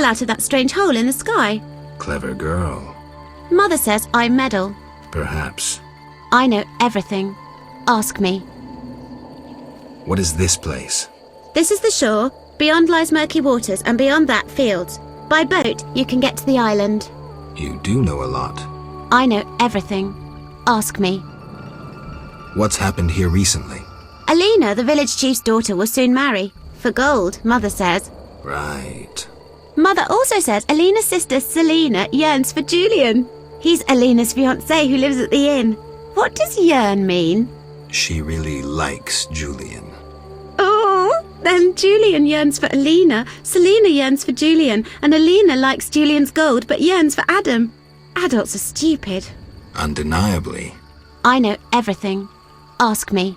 out of that strange hole in the sky. Clever girl. Mother says I meddle. Perhaps. I know everything. Ask me. What is this place? This is the shore. Beyond lies murky waters, and beyond that, fields. By boat, you can get to the island. You do know a lot. I know everything. Ask me. What's happened here recently? Alina, the village chief's daughter, will soon marry. For gold, Mother says. Right. Mother also says Alina's sister Selina yearns for Julian. He's Alina's fiancé who lives at the inn. What does yearn mean? She really likes Julian. Oh, then Julian yearns for Alina, Selina yearns for Julian, and Alina likes Julian's gold but yearns for Adam. Adults are stupid. Undeniably. I know everything. Ask me.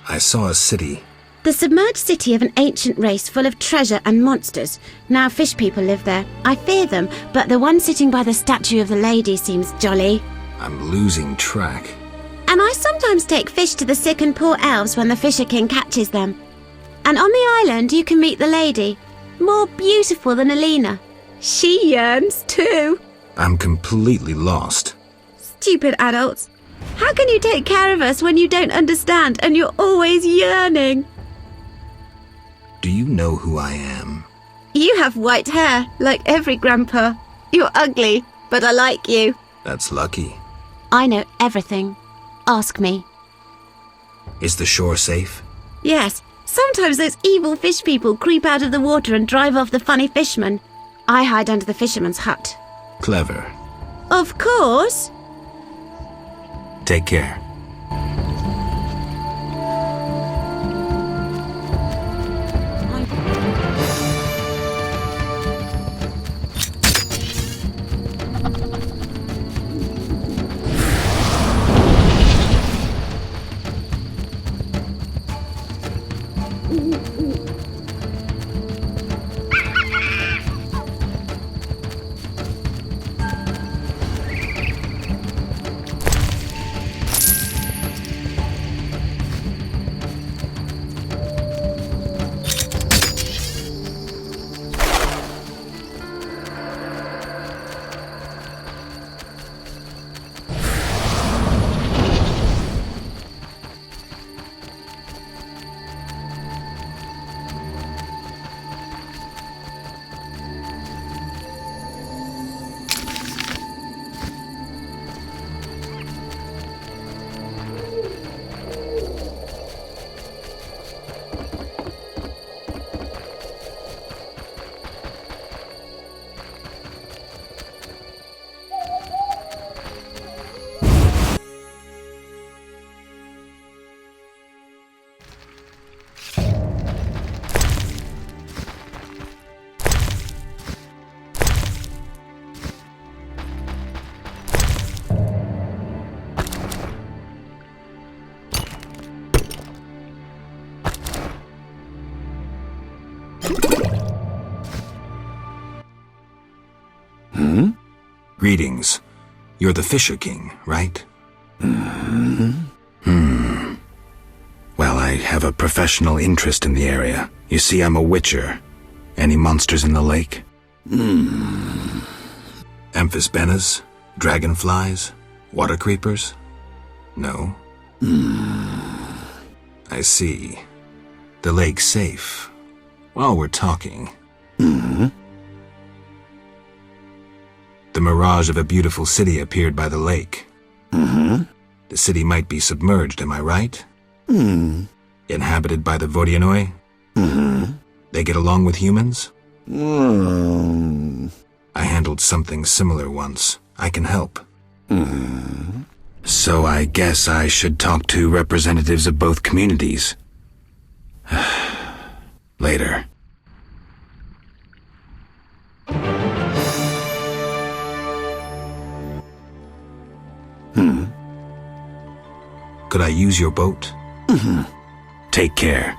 I saw a city. The submerged city of an ancient race full of treasure and monsters. Now fish people live there. I fear them, but the one sitting by the statue of the lady seems jolly. I'm losing track. And I sometimes take fish to the sick and poor elves when the Fisher King catches them. And on the island you can meet the lady, more beautiful than Alina. She yearns too. I'm completely lost. Stupid adults. How can you take care of us when you don't understand and you're always yearning? Do you know who I am? You have white hair, like every grandpa. You're ugly, but I like you. That's lucky. I know everything. Ask me. Is the shore safe? Yes, sometimes those evil fish people creep out of the water and drive off the funny fishermen. I hide under the fisherman's hut. Clever. Of course. Take care. Greetings. You're the Fisher King, right? Well, I have a professional interest in the area. You see, I'm a witcher. Any monsters in the lake? Amphisbaenas? Dragonflies? Water creepers? No? I see. The lake's safe. While we're talking. The mirage of a beautiful city appeared by the lake. The city might be submerged, am I right? Inhabited by the Vodianoi? They get along with humans? I handled something similar once. I can help. So I guess I should talk to representatives of both communities. Later. Could I use your boat? Take care.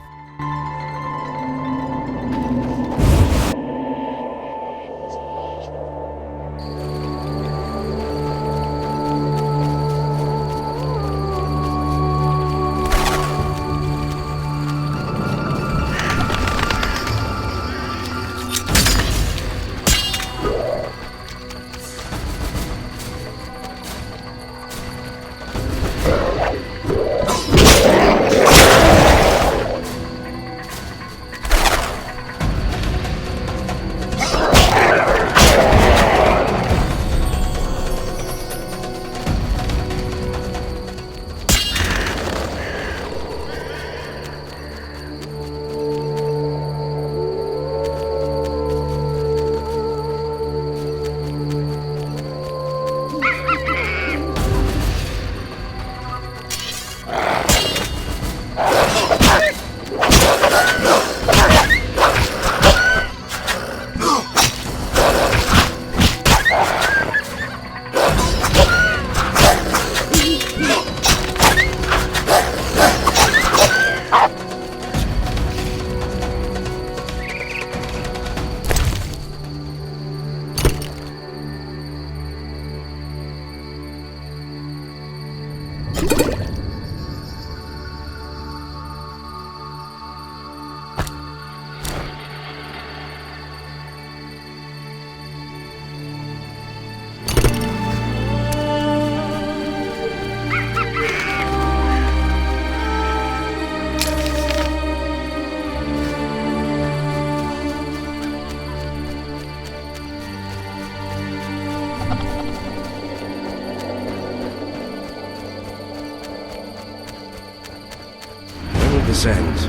This end.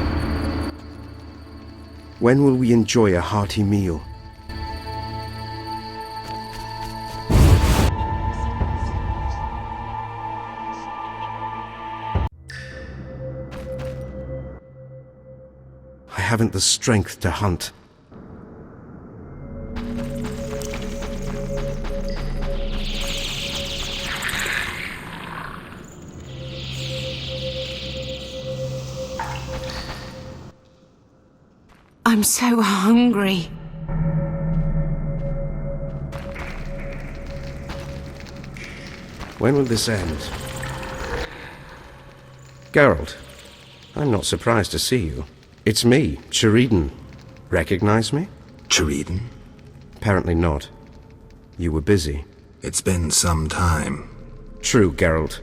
When will we enjoy a hearty meal? I haven't the strength to hunt. I'm so hungry. When will this end? Geralt, I'm not surprised to see you. It's me, Sheridan. Recognize me? Sheridan? Apparently not. You were busy. It's been some time. True, Geralt.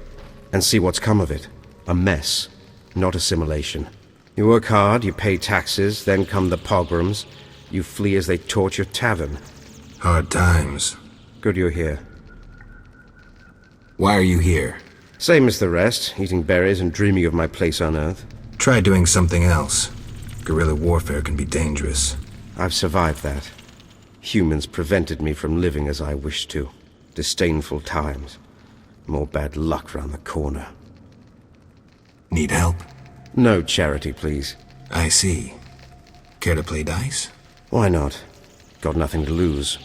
And see what's come of it. A mess, not assimilation. You work hard, you pay taxes, then come the pogroms. You flee as they torch your tavern. Hard times. Good you're here. Why are you here? Same as the rest, eating berries and dreaming of my place on Earth. Try doing something else. Guerrilla warfare can be dangerous. I've survived that. Humans prevented me from living as I wished to. Disdainful times. More bad luck round the corner. Need help? No charity, please. I see. Care to play dice? Why not? Got nothing to lose.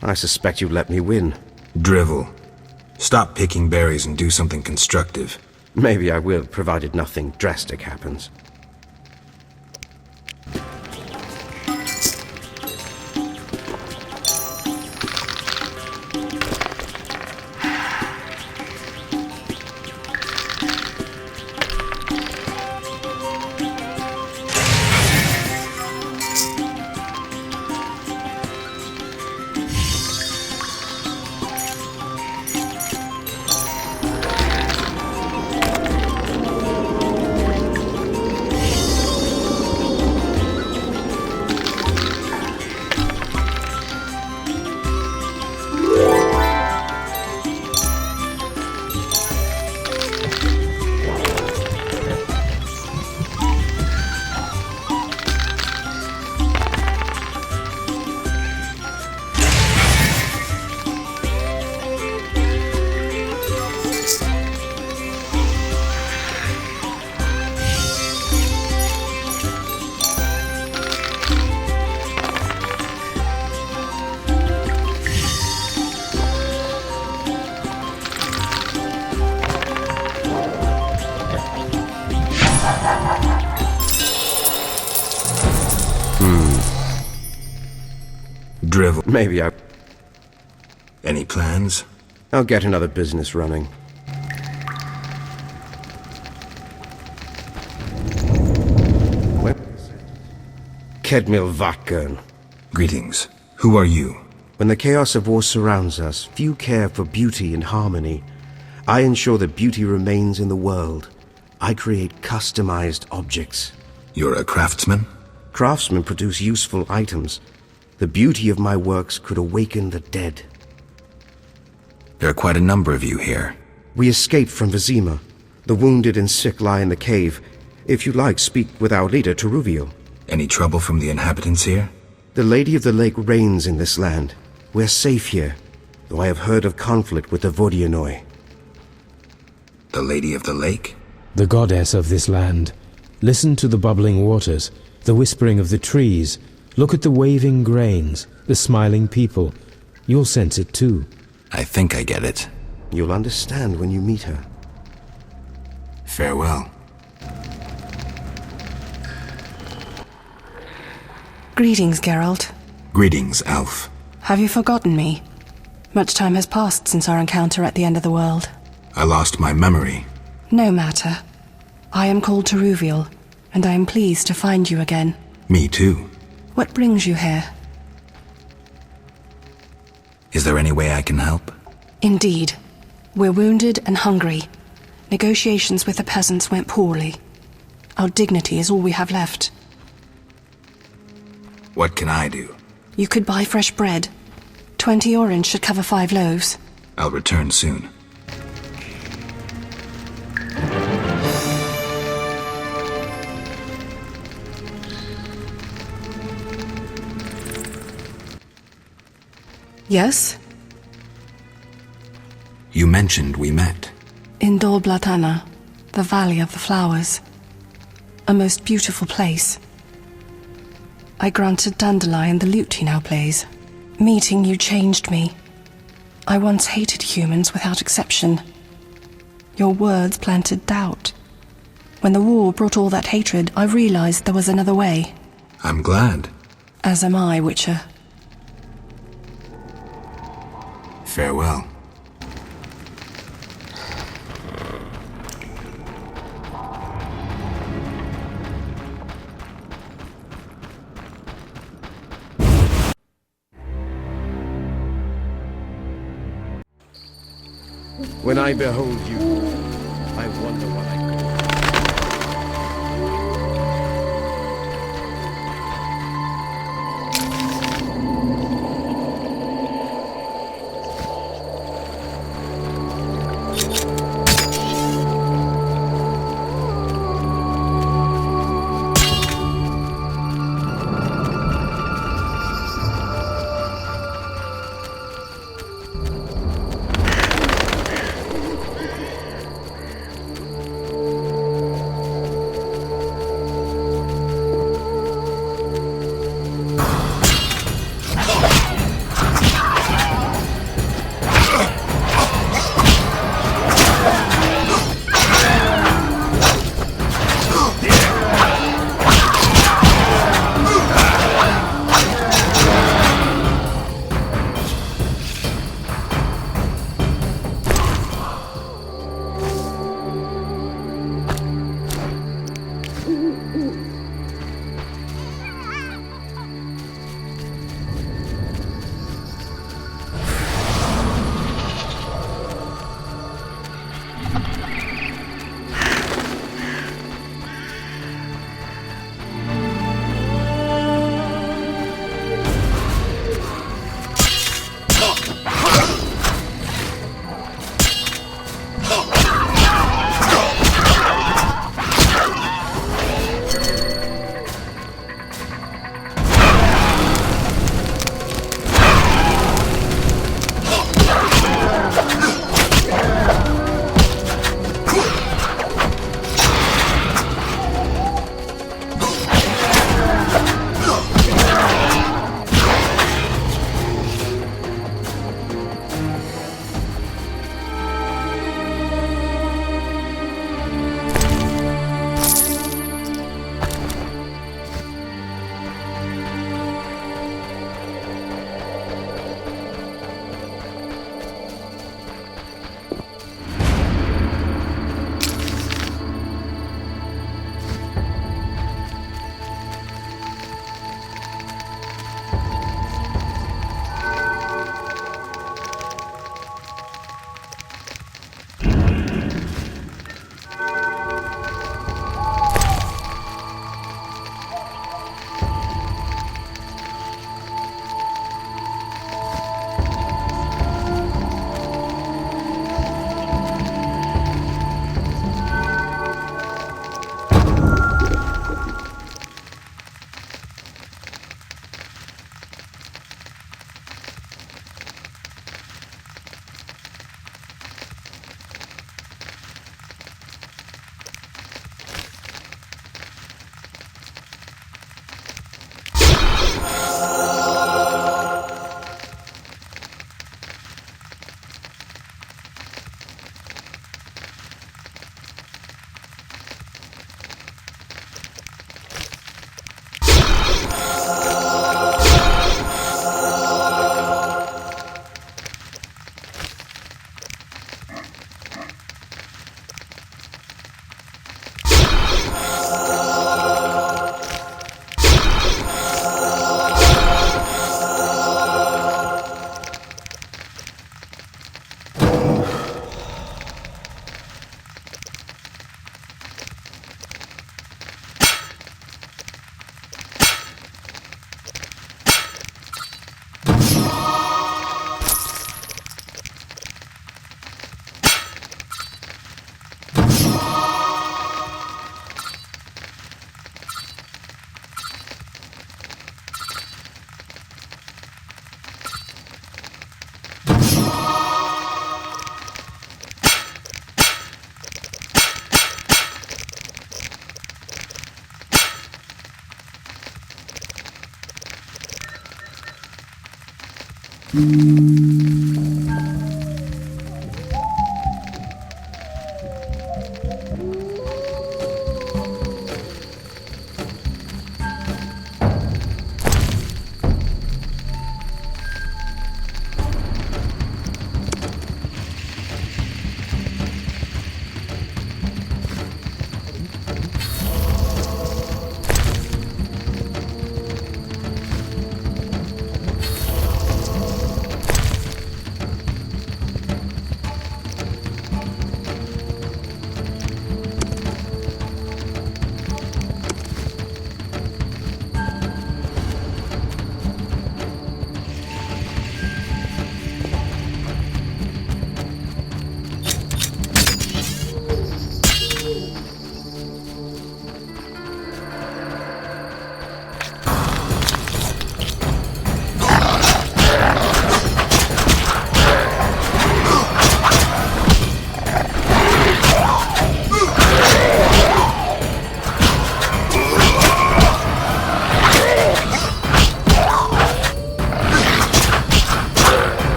I suspect you let me win. Drivel. Stop picking berries and do something constructive. Maybe I will, provided nothing drastic happens. Drivel. Maybe Any plans? I'll get another business running. Kedmil Vakern. Greetings. Who are you? When the chaos of war surrounds us, few care for beauty and harmony. I ensure that beauty remains in the world. I create customized objects. You're a craftsman? Craftsmen produce useful items. The beauty of my works could awaken the dead. There are quite a number of you here. We escaped from Vizima. The wounded and sick lie in the cave. If you like, speak with our leader, Teruvio. Any trouble from the inhabitants here? The Lady of the Lake reigns in this land. We're safe here, though I have heard of conflict with the Vodianoi. The Lady of the Lake? The goddess of this land. Listen to the bubbling waters, the whispering of the trees. Look at the waving grains, the smiling people. You'll sense it too. I think I get it. You'll understand when you meet her. Farewell. Greetings, Geralt. Greetings, Elf. Have you forgotten me? Much time has passed since our encounter at the end of the world. I lost my memory. No matter. I am called Teruviel, and I am pleased to find you again. Me too. What brings you here? Is there any way I can help? Indeed. We're wounded and hungry. Negotiations with the peasants went poorly. Our dignity is all we have left. What can I do? You could buy fresh bread. 20 orange should cover 5 loaves. I'll return soon. Yes? You mentioned we met. In Dol Blatana, the Valley of the Flowers. A most beautiful place. I granted Dandelion the lute he now plays. Meeting you changed me. I once hated humans without exception. Your words planted doubt. When the war brought all that hatred, I realized there was another way. I'm glad. As am I, Witcher. Farewell. When I behold you, I wonder what I could.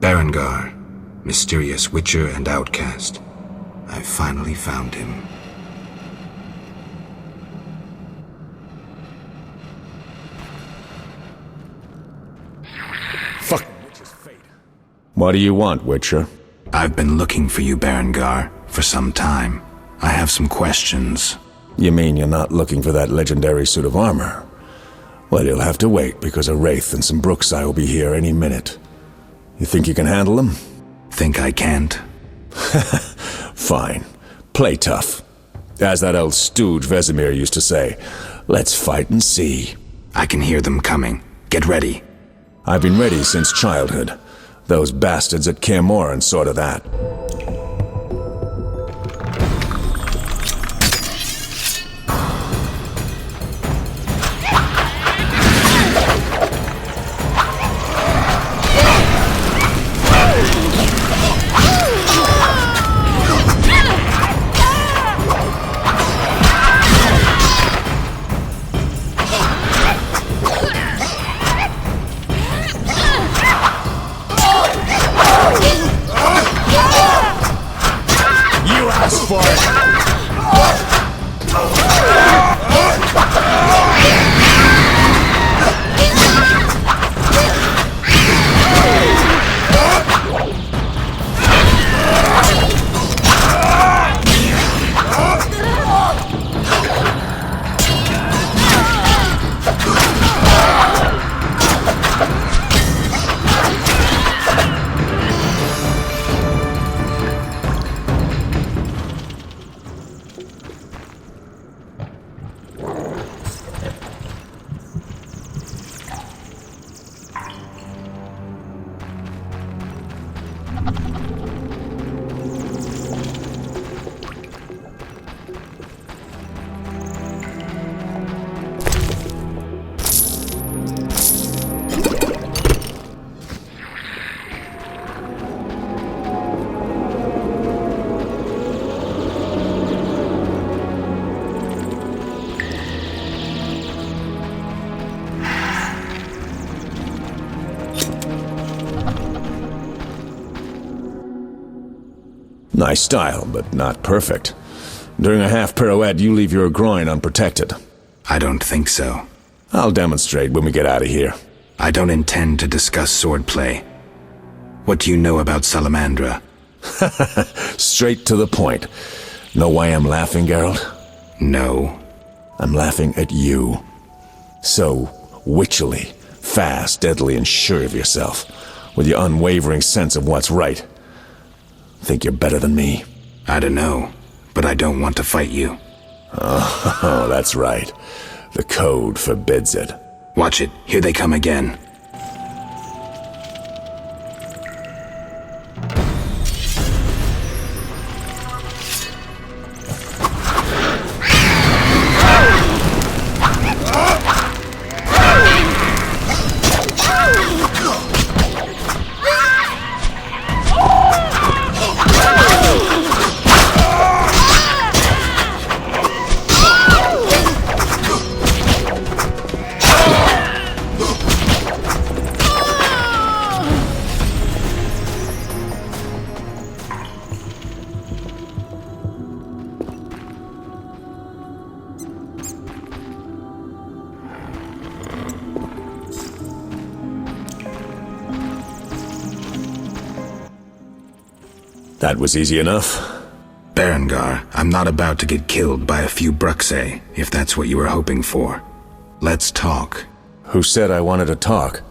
Berengar, mysterious witcher and outcast. I finally found him. Fuck. What do you want, Witcher? I've been looking for you, Berengar, for some time. I have some questions. You mean you're not looking for that legendary suit of armor? Well, you'll have to wait, because a Wraith and some Brookside will be here any minute. You think you can handle them? Think I can't? Fine. Play tough. As that old stooge Vesemir used to say, let's fight and see. I can hear them coming. Get ready. I've been ready since childhood. Those bastards at Kaer Morhen saw to that. Nice style, but not perfect. During a half pirouette, you leave your groin unprotected. I don't think so. I'll demonstrate when we get out of here. I don't intend to discuss swordplay. What do you know about Salamandra? Straight to the point. Know why I'm laughing, Geralt? No. I'm laughing at you. So witchily, fast, deadly, and sure of yourself, with your unwavering sense of what's right. Think you're better than me? I don't know, but I don't want to fight you. Oh, that's right. The code forbids it. Watch it. Here they come again. That was easy enough. Berengar, I'm not about to get killed by a few Bruxae, if that's what you were hoping for. Let's talk. Who said I wanted to talk?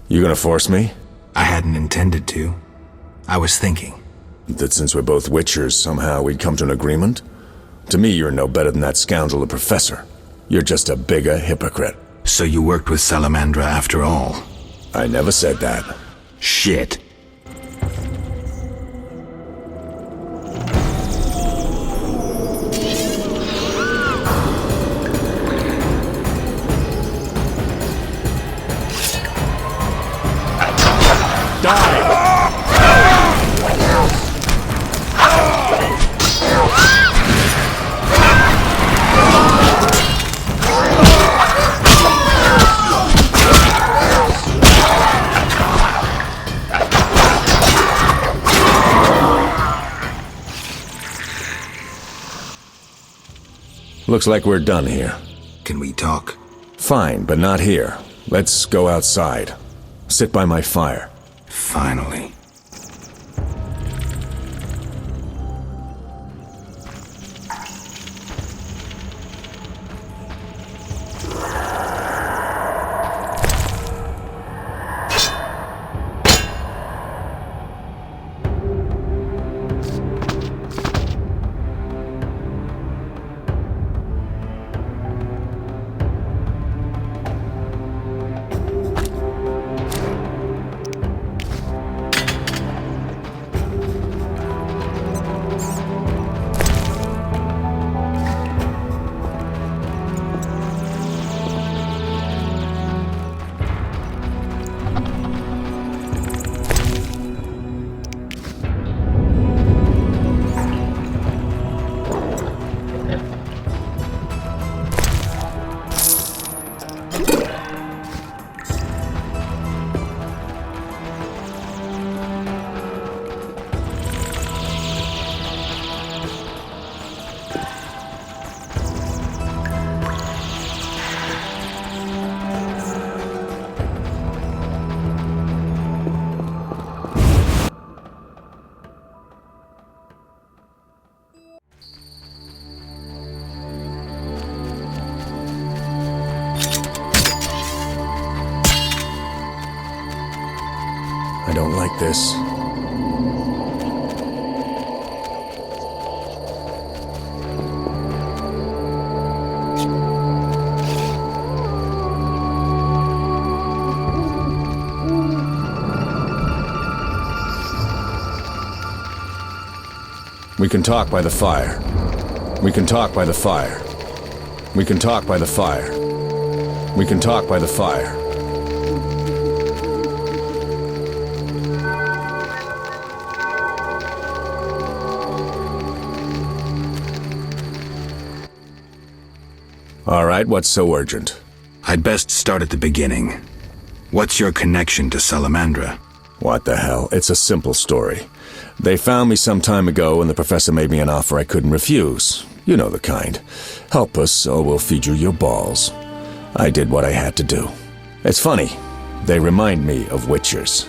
You gonna force me? I hadn't intended to. I was thinking. That since we're both Witchers, somehow we'd come to an agreement? To me, you're no better than that scoundrel, the Professor. You're just a bigger hypocrite. So you worked with Salamandra after all? I never said that. Shit. Looks like we're done here. Can we talk? Fine, but not here. Let's go outside. Sit by my fire. Finally. I don't like this. We can talk by the fire. We can talk by the fire. We can talk by the fire. We can talk by the fire. All right, what's so urgent? I'd best start at the beginning. What's your connection to Salamandra? What the hell? It's a simple story. They found me some time ago and the professor made me an offer I couldn't refuse. You know the kind. Help us or we'll feed you your balls. I did what I had to do. It's funny. They remind me of Witchers.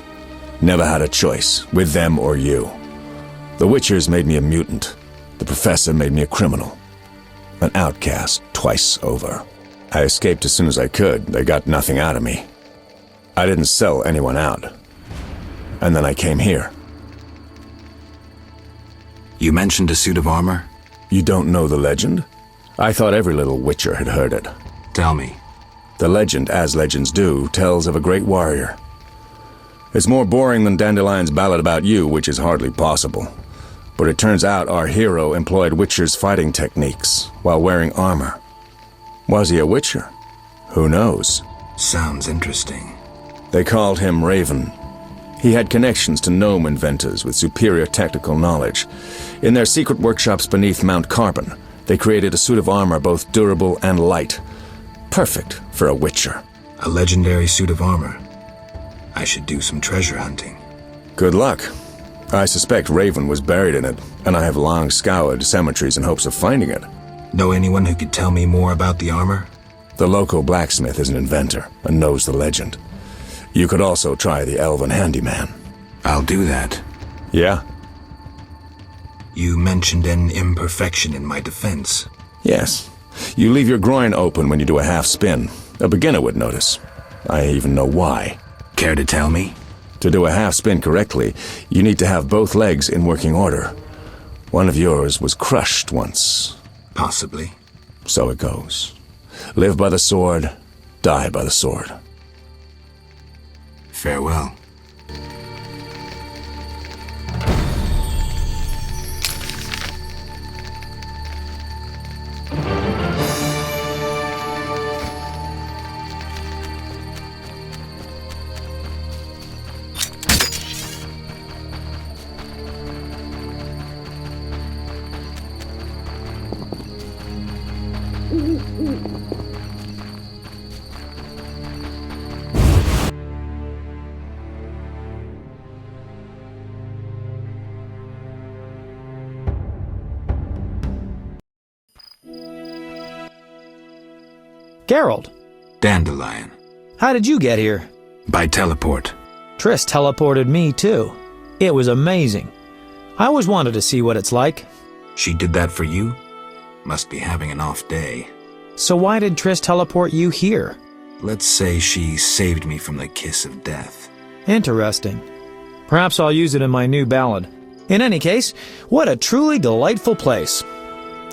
Never had a choice, with them or you. The Witchers made me a mutant. The professor made me a criminal. An outcast twice over. I escaped as soon as I could. They got nothing out of me. I didn't sell anyone out. And then I came here. You mentioned a suit of armor? You don't know the legend? I thought every little Witcher had heard it. Tell me. The legend, as legends do, tells of a great warrior. It's more boring than Dandelion's ballad about you, which is hardly possible. But it turns out our hero employed Witcher's fighting techniques while wearing armor. Was he a Witcher? Who knows? Sounds interesting. They called him Raven. He had connections to gnome inventors with superior technical knowledge. In their secret workshops beneath Mount Carbon, they created a suit of armor both durable and light. Perfect for a Witcher. A legendary suit of armor. I should do some treasure hunting. Good luck. I suspect Raven was buried in it, and I have long scoured cemeteries in hopes of finding it. Know anyone who could tell me more about the armor? The local blacksmith is an inventor and knows the legend. You could also try the elven handyman. I'll do that. Yeah? You mentioned an imperfection in my defense. Yes. You leave your groin open when you do a half spin. A beginner would notice. I even know why. Care to tell me? To do a half spin correctly, you need to have both legs in working order. One of yours was crushed once. Possibly. So it goes. Live by the sword, die by the sword. Farewell. Geralt, Dandelion. how did you get here? By teleport. Triss teleported me too. It was amazing. I always wanted to see what it's like. She did that for you? Must be having an off day. So why did Triss teleport you here? Let's say she saved me from the kiss of death. Interesting. Perhaps I'll use it in my new ballad. In any case, what a truly delightful place.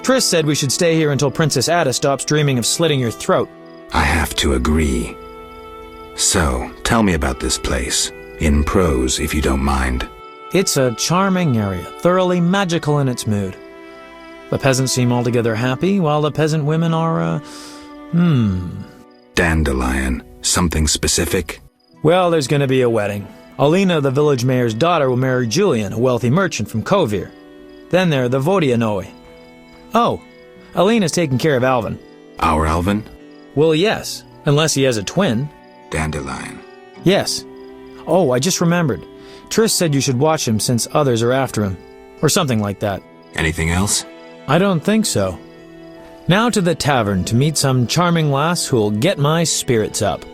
Triss said we should stay here until Princess Ada stops dreaming of slitting your throat. I have to agree. So, tell me about this place. In prose, if you don't mind. It's a charming area, thoroughly magical in its mood. The peasants seem altogether happy, while the peasant women are, Dandelion. Something specific? Well, there's going to be a wedding. Alina, the village mayor's daughter, will marry Julian, a wealthy merchant from Kovir. Then there are the Vodianoi. Oh, Alina's taking care of Alvin. Our Alvin? Well, yes, unless he has a twin. Dandelion. Yes. Oh, I just remembered. Triss said you should watch him since others are after him. Or something like that. Anything else? I don't think so. Now to the tavern to meet some charming lass who'll get my spirits up.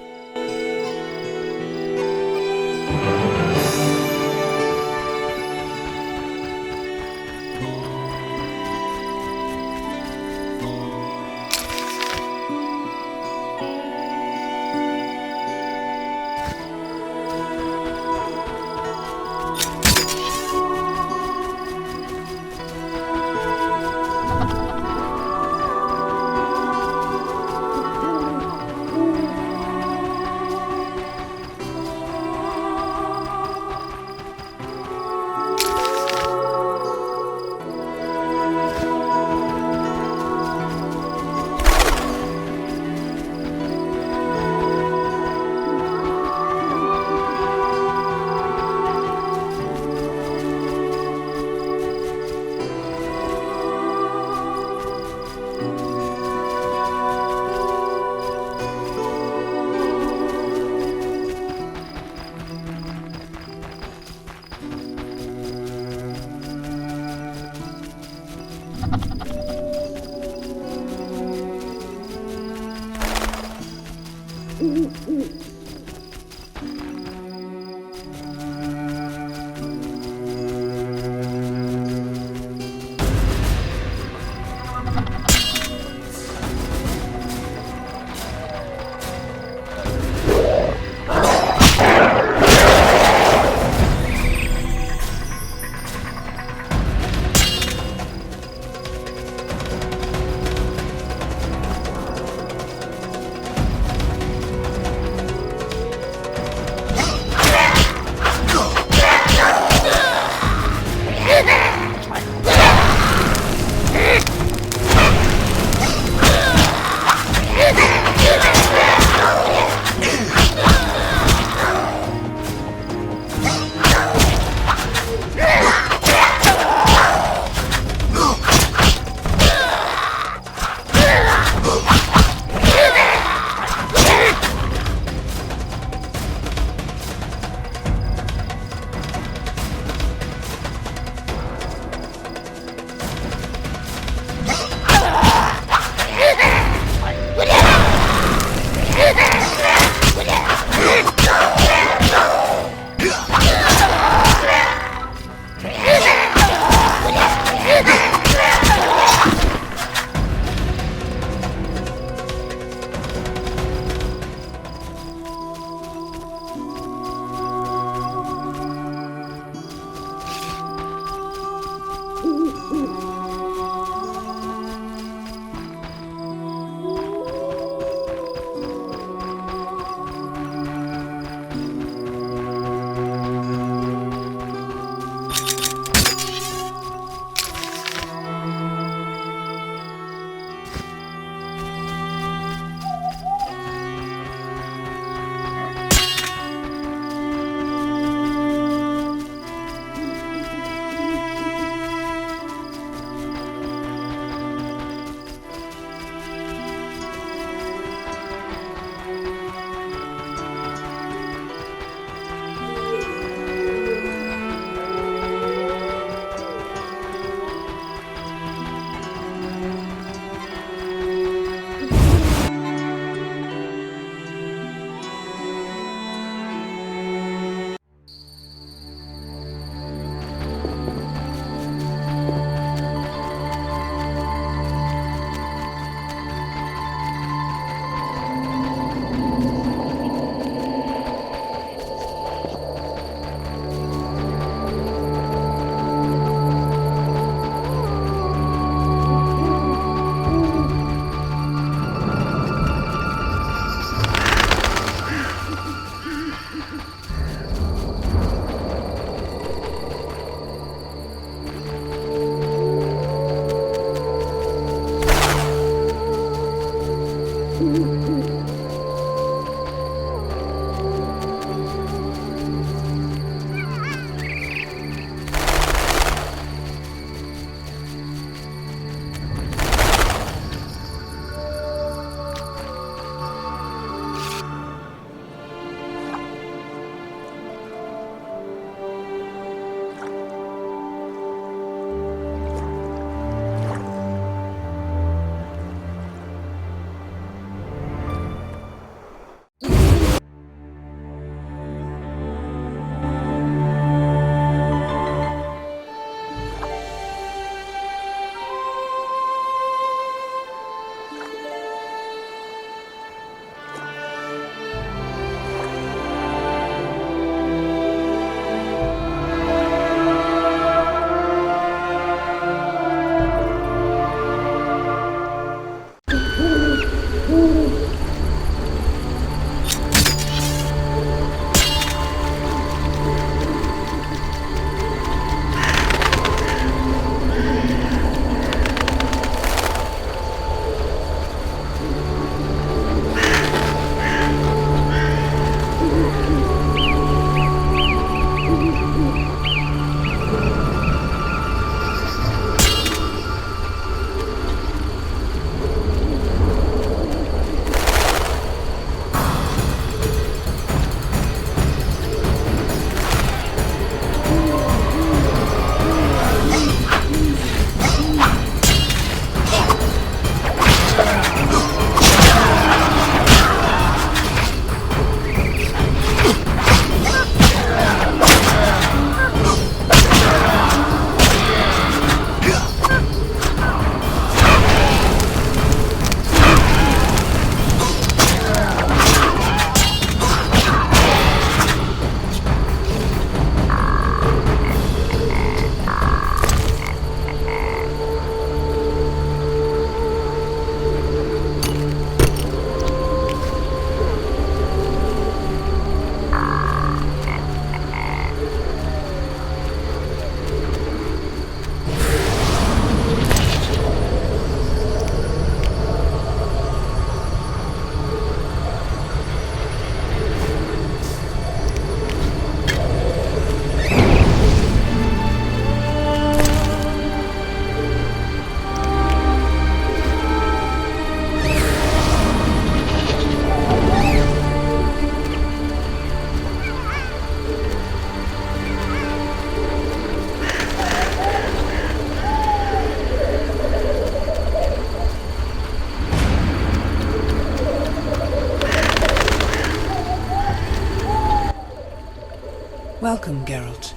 Welcome, Geralt.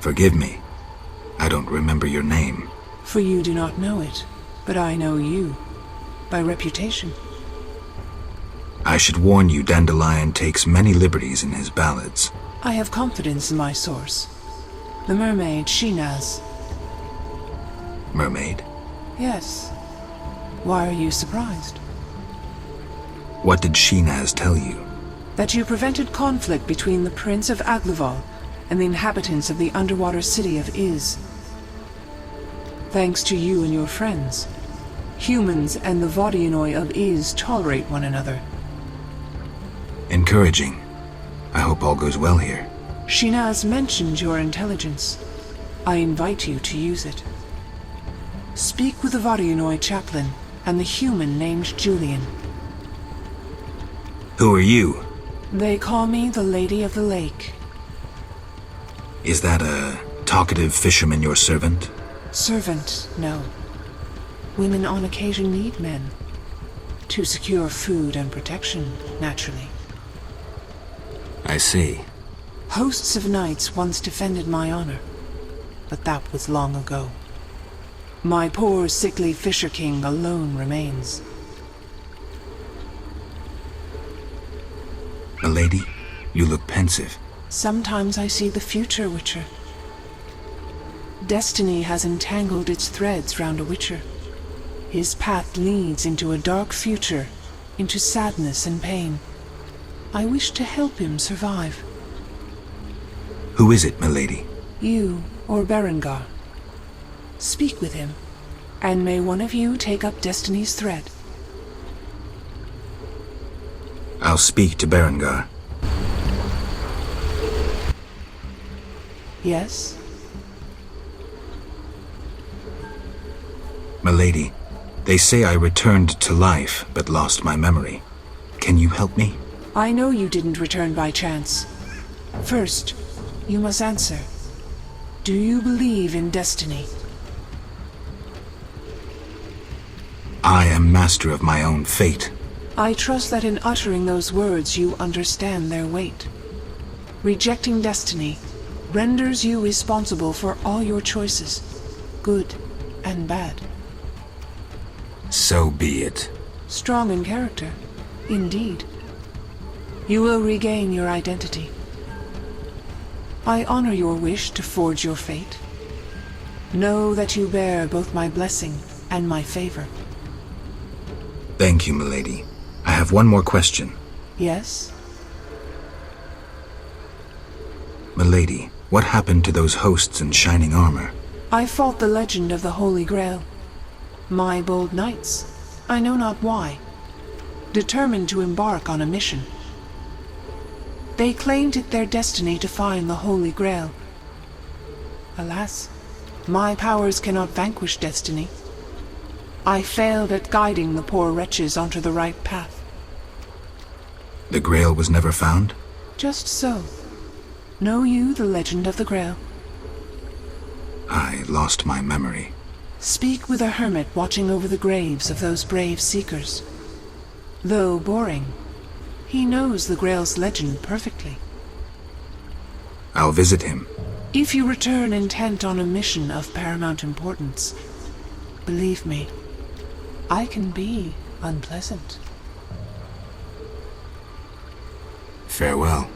Forgive me. I don't remember your name. For you do not know it, but I know you. By reputation. I should warn you, Dandelion takes many liberties in his ballads. I have confidence in my source. The mermaid Shinaz. Mermaid? Yes. Why are you surprised? What did Shinaz tell you? That you prevented conflict between the Prince of Aglaval and the inhabitants of the underwater city of Iz. Thanks to you and your friends, humans and the Vodianoi of Iz tolerate one another. Encouraging. I hope all goes well here. Shinaz mentioned your intelligence. I invite you to use it. Speak with the Vodianoi chaplain and the human named Julian. Who are you? They call me the Lady of the Lake. Is that a talkative fisherman your servant? Servant, no. Women on occasion need men. To secure food and protection, naturally. I see. Hosts of knights once defended my honor, but that was long ago. My poor, sickly Fisher King alone remains. Milady, you look pensive. Sometimes I see the future, Witcher. Destiny has entangled its threads round a Witcher. His path leads into a dark future, into sadness and pain. I wish to help him survive. Who is it, milady? You or Berengar. Speak with him, and may one of you take up Destiny's thread. I'll speak to Berengar. Yes? Milady, they say I returned to life, but lost my memory. Can you help me? I know you didn't return by chance. First, you must answer. Do you believe in destiny? I am master of my own fate. I trust that in uttering those words you understand their weight. Rejecting destiny renders you responsible for all your choices, good and bad. So be it. Strong in character, indeed. You will regain your identity. I honor your wish to forge your fate. Know that you bear both my blessing and my favor. Thank you, milady. I have one more question. Yes? Milady, what happened to those hosts in shining armor? I fought the legend of the Holy Grail. My bold knights, I know not why, determined to embark on a mission. They claimed it their destiny to find the Holy Grail. Alas, my powers cannot vanquish destiny. I failed at guiding the poor wretches onto the right path. The Grail was never found? Just so. Know you the legend of the Grail? I lost my memory. Speak with a hermit watching over the graves of those brave seekers. Though boring, he knows the Grail's legend perfectly. I'll visit him. If you return intent on a mission of paramount importance, believe me, I can be unpleasant. Farewell.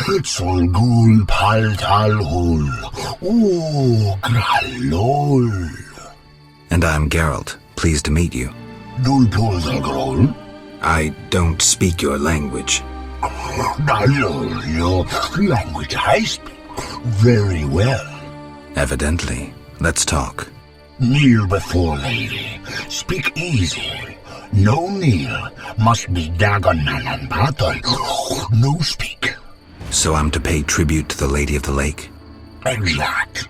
Solgul paltalhul. Oh, gralol. And I'm Geralt. Pleased to meet you. Dulpolzagrol. I don't speak your language. Your language I speak very well. Evidently. Let's talk. Kneel before lady. Speak easy. No kneel. Must be Dagonan and battle. No speak. So I'm to pay tribute to the Lady of the Lake? Exact.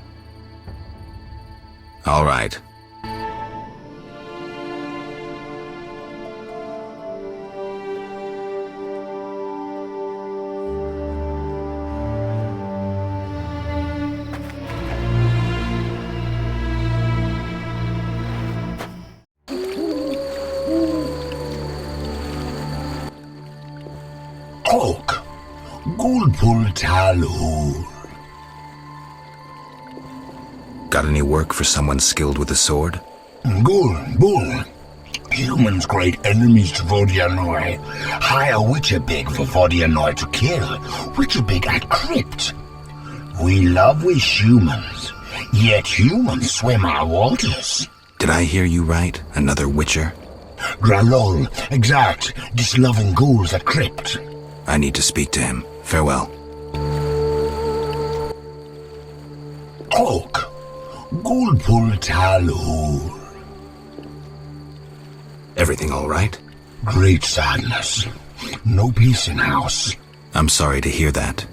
All right. Oak. Gulpul talhul. Got any work for someone skilled with a sword? Bull. Humans great enemies to Vodianoi. Hire Witcherbig for Vodianoi to kill. Witcherbig at crypt. We love we humans, yet humans swim our waters. Did I hear you right? Another Witcher? Gralol, exact. Disloving ghouls at crypt. I need to speak to him. Farewell. Oak. Gulpul talhul. Everything all right? Great sadness. No peace in house. I'm sorry to hear that.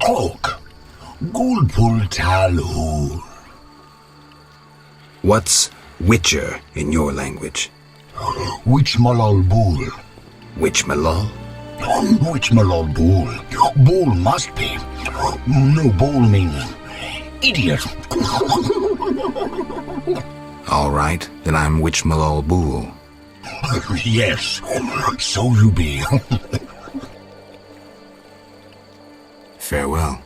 Oak. Gulpul talhul. What's Witcher in your language? Which malol bull? Which Malol? Which malol bull? Bull must be. No, bull means idiot. All right, then I'm Witch Malol Bool. Yes, so you be. Farewell.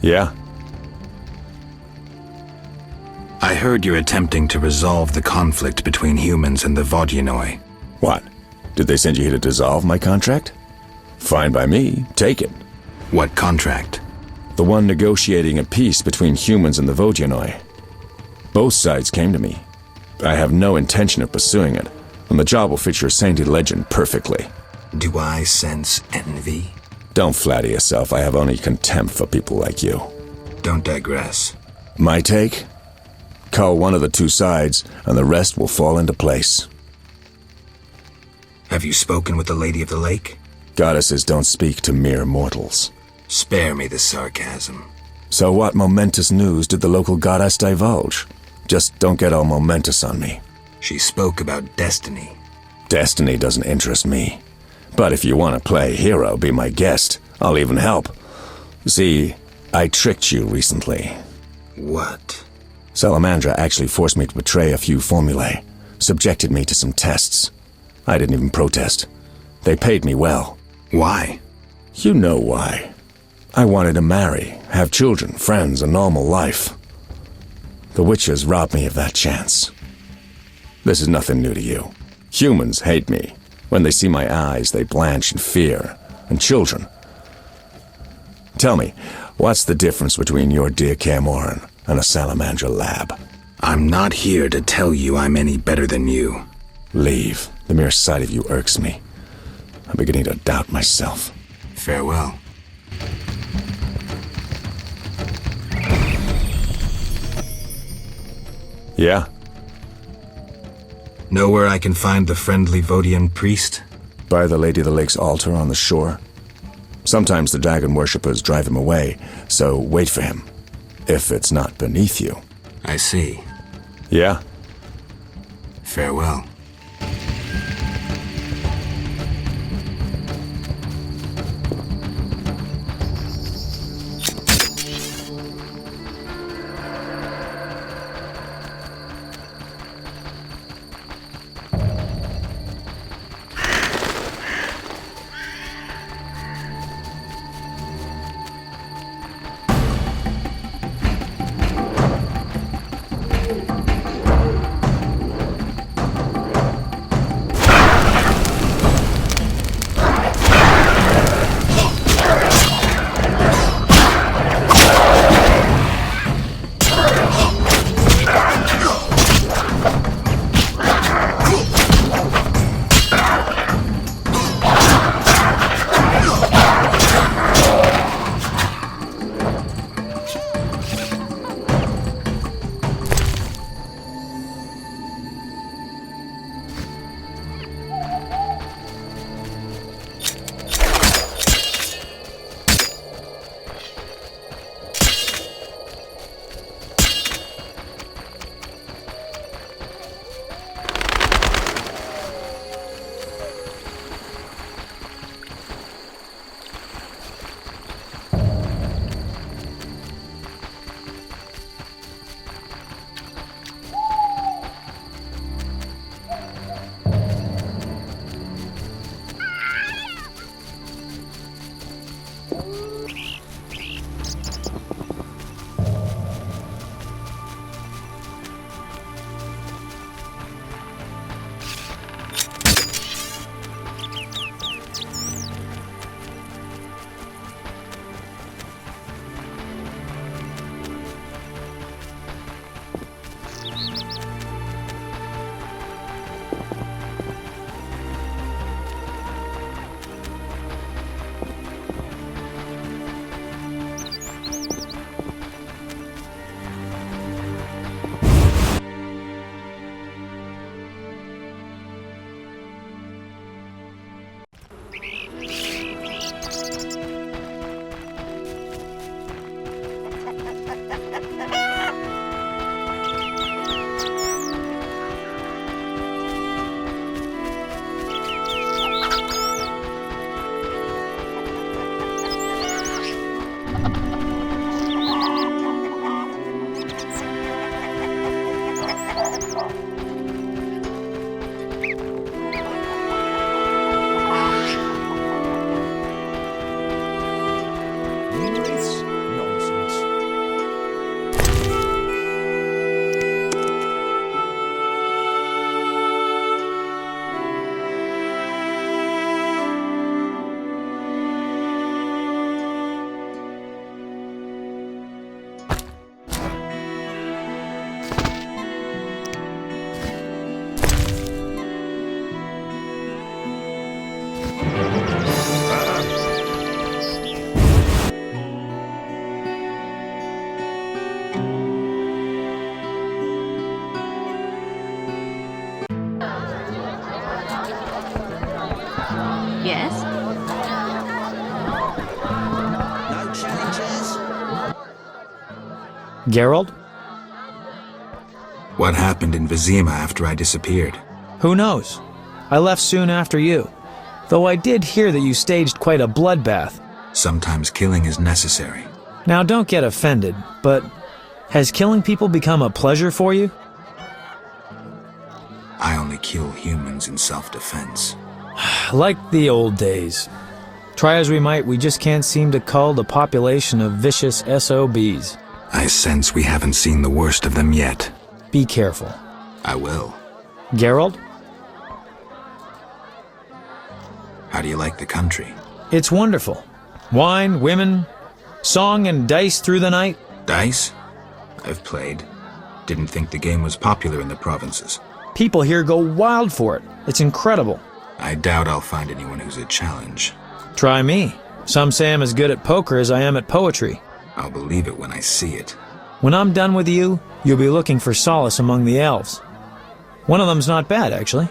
Yeah? I heard you're attempting to resolve the conflict between humans and the Vodianoi. What? Did they send you here to dissolve my contract? Fine by me. Take it. What contract? The one negotiating a peace between humans and the Vodianoi. Both sides came to me. I have no intention of pursuing it, and the job will fit your sainted legend perfectly. Do I sense envy? Don't flatter yourself. I have only contempt for people like you. Don't digress. My take? Cull one of the two sides, and the rest will fall into place. Have you spoken with the Lady of the Lake? Goddesses don't speak to mere mortals. Spare me the sarcasm. So what momentous news did the local goddess divulge? Just don't get all momentous on me. She spoke about destiny. Destiny doesn't interest me. But if you want to play hero, be my guest. I'll even help. See, I tricked you recently. What? Salamandra actually forced me to betray a few formulae, subjected me to some tests. I didn't even protest. They paid me well. Why? You know why. I wanted to marry, have children, friends, a normal life. The Witchers robbed me of that chance. This is nothing new to you. Humans hate me. When they see my eyes, they blanch in fear. And children. Tell me, what's the difference between your dear Camoran and a Salamandra lab? I'm not here to tell you I'm any better than you. Leave. The mere sight of you irks me. I'm beginning to doubt myself. Farewell. Yeah? Know where I can find the friendly Vodian priest? By the Lady of the Lake's altar on the shore. Sometimes the dragon worshippers drive him away, so wait for him. If it's not beneath you. I see. Yeah? Farewell. Yes? No challenges? Geralt? What happened in Vizima after I disappeared? Who knows? I left soon after you. Though I did hear that you staged quite a bloodbath. Sometimes killing is necessary. Now don't get offended, but has killing people become a pleasure for you? I only kill humans in self-defense. Like the old days. Try as we might, we just can't seem to cull the population of vicious SOBs. I sense we haven't seen the worst of them yet. Be careful. I will. Geralt? How do you like the country? It's wonderful. Wine, women, song and dice through the night. Dice? I've played. Didn't think the game was popular in the provinces. People here go wild for it. It's incredible. I doubt I'll find anyone who's a challenge. Try me. Some say I'm as good at poker as I am at poetry. I'll believe it when I see it. When I'm done with you, you'll be looking for solace among the elves. One of them's not bad, actually.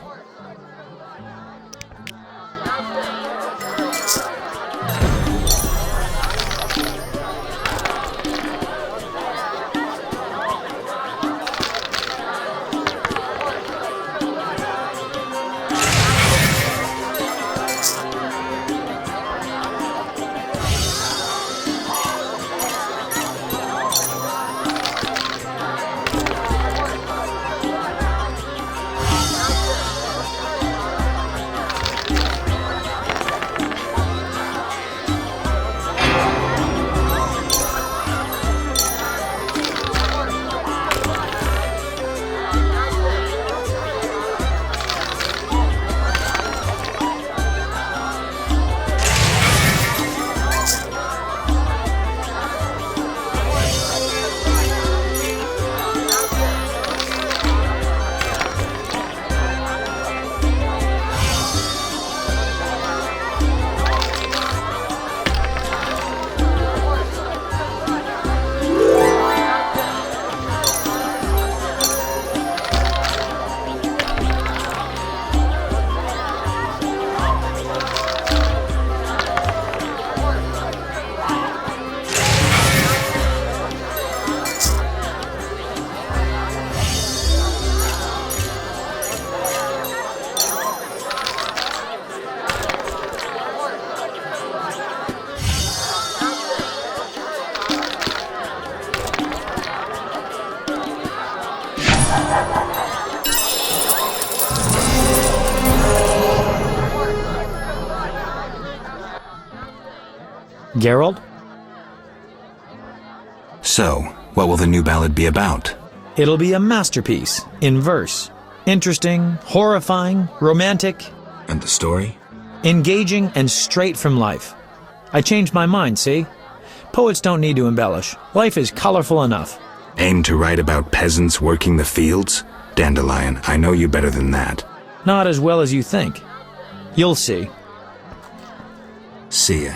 Geralt? So, what will the new ballad be about? It'll be a masterpiece, in verse. Interesting, horrifying, romantic, And the story? engaging, and straight from life. I changed my mind, see? Poets don't need to embellish. Life is colorful enough. Aim to write about peasants working the fields? Dandelion, I know you better than that. Not as well as you think. You'll see. See ya.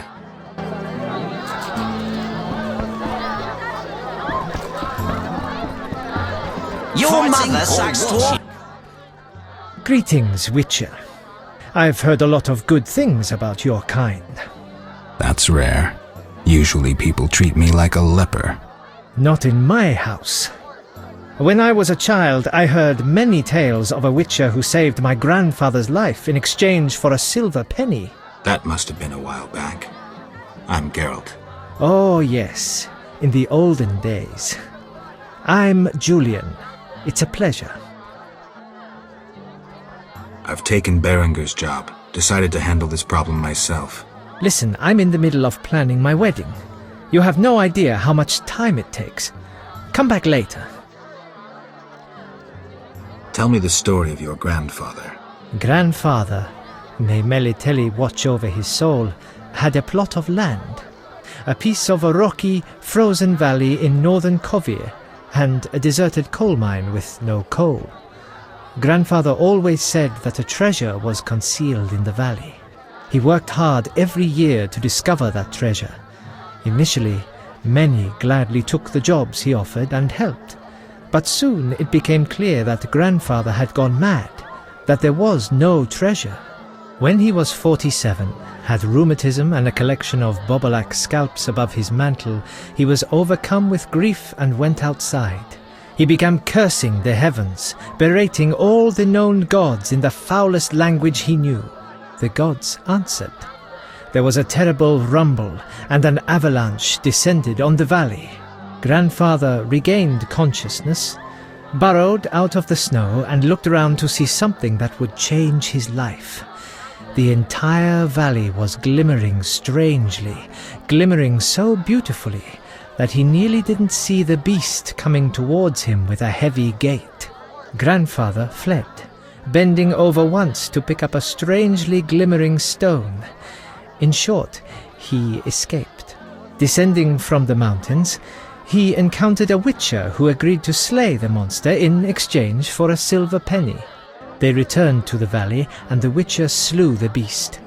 Your mother sucks dwarf. Greetings, Witcher. I've heard a lot of good things about your kind. That's rare. Usually people treat me like a leper. Not in my house. When I was a child, I heard many tales of a Witcher who saved my grandfather's life in exchange for a silver penny. That must have been a while back. I'm Geralt. Oh, yes, in the olden days. I'm Julian. It's a pleasure. I've taken Berenger's job. Decided to handle this problem myself. Listen, I'm in the middle of planning my wedding. You have no idea how much time it takes. Come back later. Tell me the story of your grandfather. Grandfather, may Melitele watch over his soul, had a plot of land. A piece of a rocky, frozen valley in northern Kovir, and a deserted coal mine with no coal. Grandfather always said that a treasure was concealed in the valley. He worked hard every year to discover that treasure. Initially, many gladly took the jobs he offered and helped. But soon it became clear that Grandfather had gone mad, that there was no treasure. When he was 47, had rheumatism and a collection of Bobolak scalps above his mantle, he was overcome with grief and went outside. He began cursing the heavens, berating all the known gods in the foulest language he knew. The gods answered. There was a terrible rumble, and an avalanche descended on the valley. Grandfather regained consciousness, burrowed out of the snow, and looked around to see something that would change his life. The entire valley was glimmering strangely, glimmering so beautifully that he nearly didn't see the beast coming towards him with a heavy gait. Grandfather fled, bending over once to pick up a strangely glimmering stone. In short, he escaped. Descending from the mountains, he encountered a witcher who agreed to slay the monster in exchange for a silver penny. They returned to the valley, and the witcher slew the beast.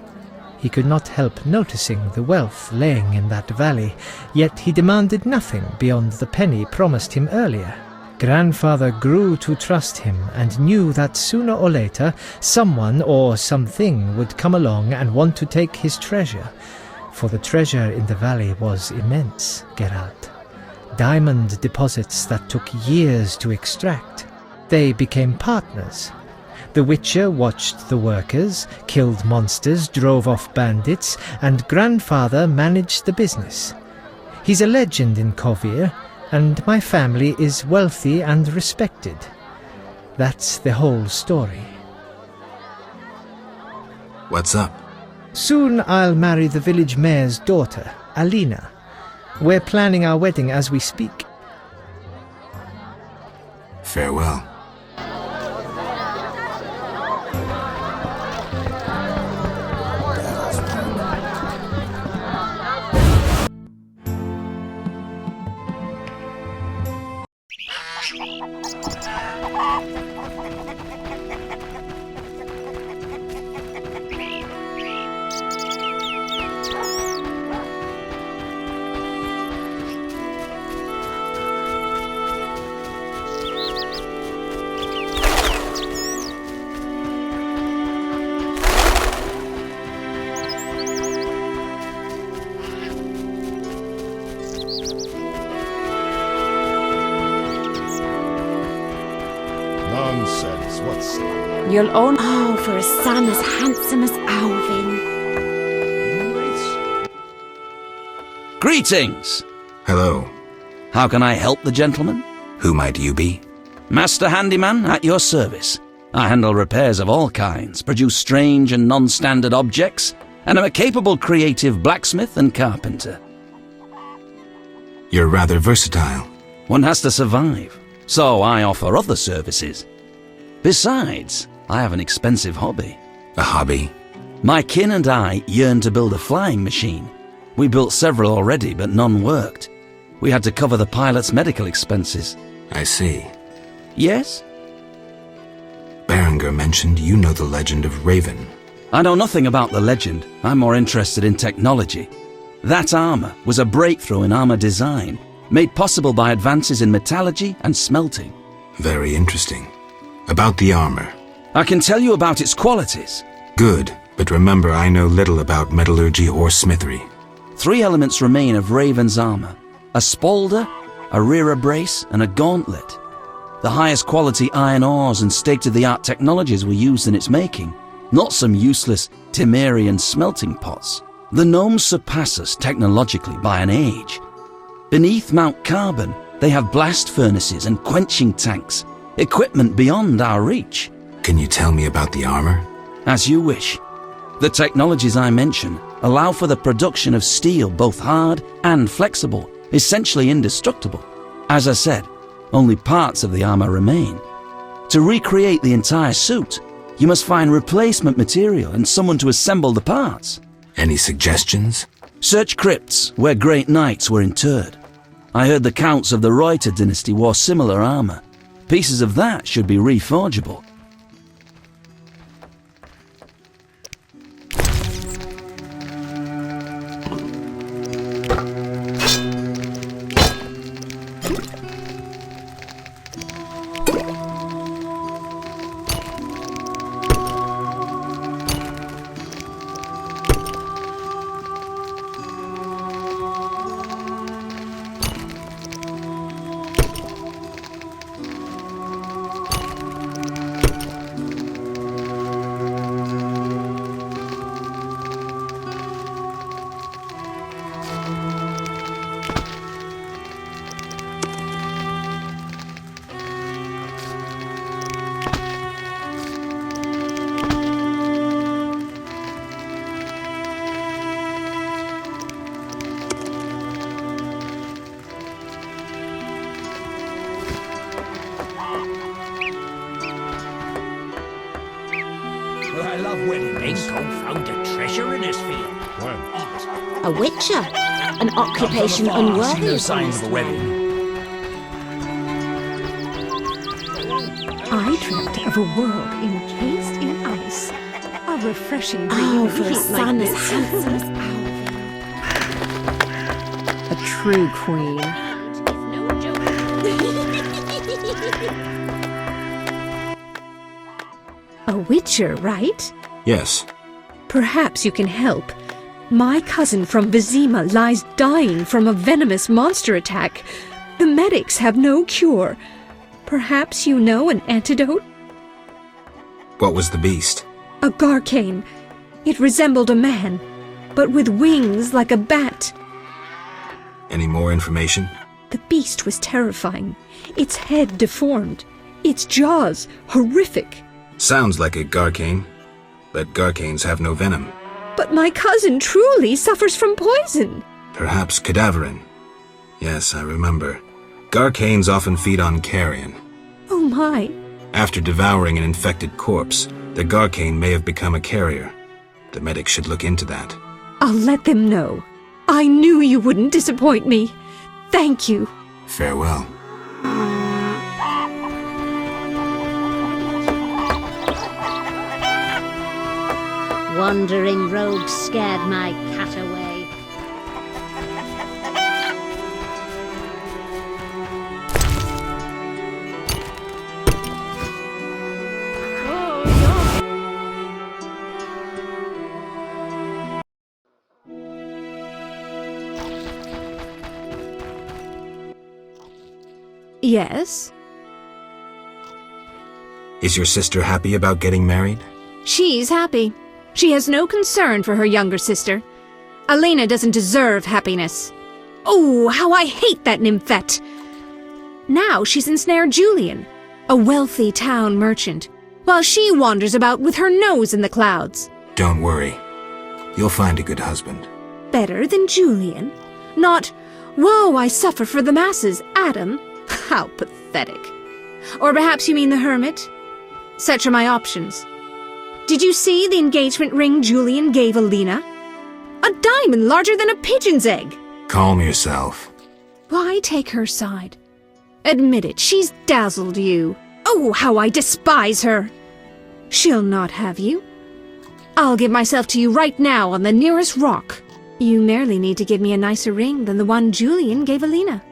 He could not help noticing the wealth laying in that valley, yet he demanded nothing beyond the penny promised him earlier. Grandfather grew to trust him and knew that sooner or later someone or something would come along and want to take his treasure, for the treasure in the valley was immense, Geralt. Diamond deposits that took years to extract. They became partners. The Witcher watched the workers, killed monsters, drove off bandits, and Grandfather managed the business. He's a legend in Kovir, and my family is wealthy and respected. That's the whole story. What's up? Soon I'll marry the village mayor's daughter, Alina. We're planning our wedding as we speak. Farewell. Nonsense, what's... You'll own... Oh, for a son as handsome as Alvin. Greetings! Hello. How can I help the gentleman? Who might you be? Master Handyman at your service. I handle repairs of all kinds, produce strange and non-standard objects, and am a capable creative blacksmith and carpenter. You're rather versatile. One has to survive, so I offer other services. Besides, I have an expensive hobby. A hobby? My kin and I yearn to build a flying machine. We built several already, but none worked. We had to cover the pilot's medical expenses. I see. Yes? Berenger mentioned you know the legend of Raven. I know nothing about the legend. I'm more interested in technology. That armor was a breakthrough in armor design, made possible by advances in metallurgy and smelting. Very interesting. About the armor. I can tell you about its qualities. Good, but remember I know little about metallurgy or smithery. 3 elements remain of Raven's armor: a spalder, a rear brace, and a gauntlet. The highest quality iron ores and state-of-the-art technologies were used in its making, not some useless Temerian smelting pots. The gnomes surpass us technologically by an age. Beneath Mount Carbon, they have blast furnaces and quenching tanks, equipment beyond our reach. Can you tell me about the armor? As you wish. The technologies I mention allow for the production of steel both hard and flexible, essentially indestructible. As I said, only parts of the armor remain. To recreate the entire suit, you must find replacement material and someone to assemble the parts. Any suggestions? Search crypts where great knights were interred. I heard the counts of the Reuter dynasty wore similar armor. Pieces of that should be reforgeable. I love wedding. Bingo found a treasure in his field. A witcher, an occupation unworthy No of signs of a wedding. I dreamt of a world encased in ice. A refreshing dream Oh, of for a heat son like as this. handsome as A true queen. A witcher, right? Yes. Perhaps you can help. My cousin from Vizima lies dying from a venomous monster attack. The medics have no cure. Perhaps you know an antidote? What was the beast? A garcane. It resembled a man, but with wings like a bat. Any more information? The beast was terrifying. Its head deformed. Its jaws horrific. Sounds like a garcane, but garcanes have no venom. But my cousin truly suffers from poison. Perhaps cadaverine. Yes, I remember. Garcanes often feed on carrion. Oh my. After devouring an infected corpse, the garcane may have become a carrier. The medic should look into that. I'll let them know. I knew you wouldn't disappoint me. Thank you. Farewell. Wandering rogue scared my cat away. Yes? Is your sister happy about getting married? She's happy. She has no concern for her younger sister. Elena doesn't deserve happiness. Oh, how I hate that nymphette! Now she's ensnared Julian. a wealthy town merchant, while she wanders about with her nose in the clouds. Don't worry. You'll find a good husband. Better than Julian? Not, woe, I suffer for the masses, Adam? How pathetic. Or perhaps you mean the hermit? Such are my options. Did you see the engagement ring Julian gave Alina? A diamond larger than a pigeon's egg. Calm yourself. Why take her side? Admit it, she's dazzled you. Oh, how I despise her! She'll not have you. I'll give myself to you right now on the nearest rock. You merely need to give me a nicer ring than the one Julian gave Alina.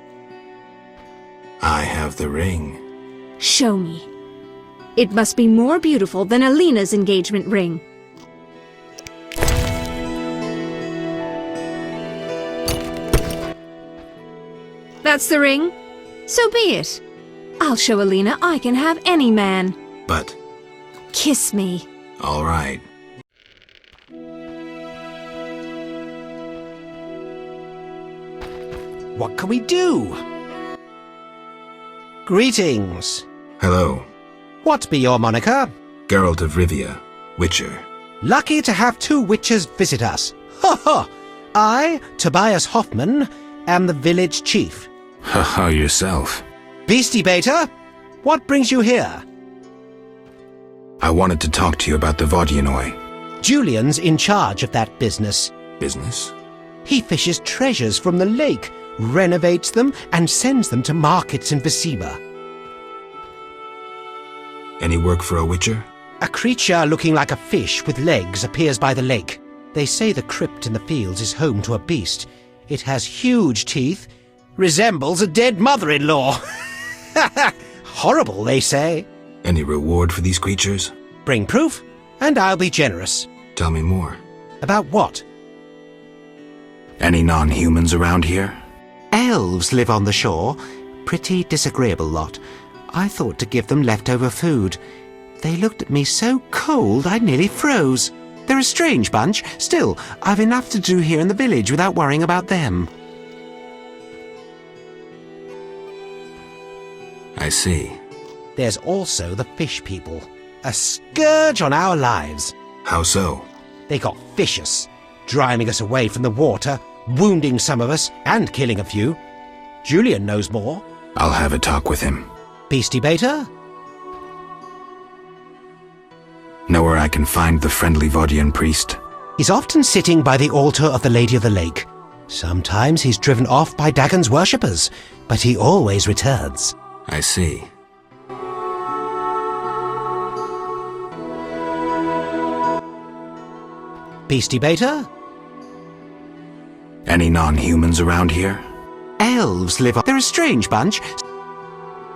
I have the ring. Show me. It must be more beautiful than Alina's engagement ring. That's the ring? So be it. I'll show Alina I can have any man. But... Kiss me. All right. What can we do? Greetings. Hello. What be your moniker? Geralt of Rivia, Witcher. Lucky to have two witches visit us. Ha ha! I, Tobias Hoffman, am the village chief. Haha, yourself. Beastie Beta, what brings you here? I wanted to talk to you about the Vodyanoi. Julian's in charge of that business. Business? He fishes treasures from the lake, renovates them, and sends them to markets in Vizima. Any work for a witcher? A creature looking like a fish with legs appears by the lake. They say the crypt in the fields is home to a beast. It has huge teeth, resembles a dead mother-in-law. Horrible, they say. Any reward for these creatures? Bring proof, and I'll be generous. Tell me more. About what? Any non-humans around here? Elves live on the shore. Pretty disagreeable lot. I thought to give them leftover food. They looked at me so cold I nearly froze. They're a strange bunch. Still, I've enough to do here in the village without worrying about them. I see. There's also the fish people. A scourge on our lives. How so? They got vicious, driving us away from the water, wounding some of us, and killing a few. Julian knows more. I'll have a talk with him. Beastie Beta? Know where I can find the friendly Vodian priest? He's often sitting by the altar of the Lady of the Lake. Sometimes he's driven off by Dagon's worshippers, but he always returns. I see. Beastie Beta? Any non-humans around here? Elves live on... They're a strange bunch.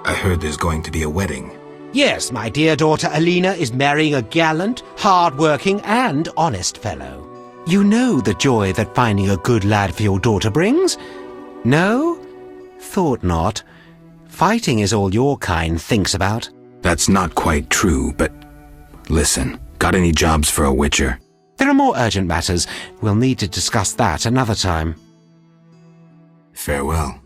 I heard there's going to be a wedding. Yes, my dear daughter Alina is marrying a gallant, hard-working and honest fellow. You know the joy that finding a good lad for your daughter brings? No? Thought not. Fighting is all your kind thinks about. That's not quite true, but... Listen, got any jobs for a witcher? There are more urgent matters. We'll need to discuss that another time. Farewell.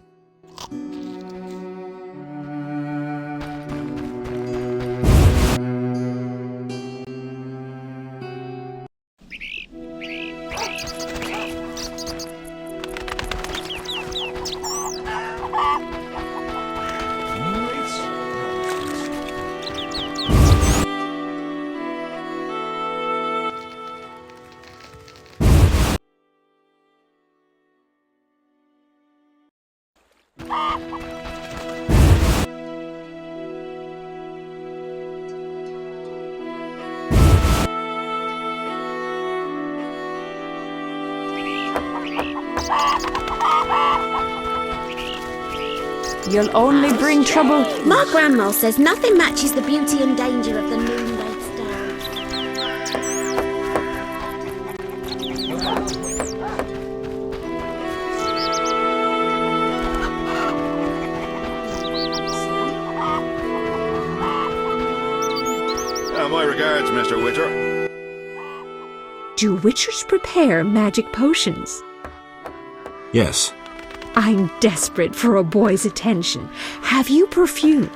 You'll only bring trouble. My grandma says nothing matches the beauty and danger of the noonday stars. My regards, Mr. Witcher. Do witchers prepare magic potions? Yes. I'm desperate for a boy's attention. Have you perfume?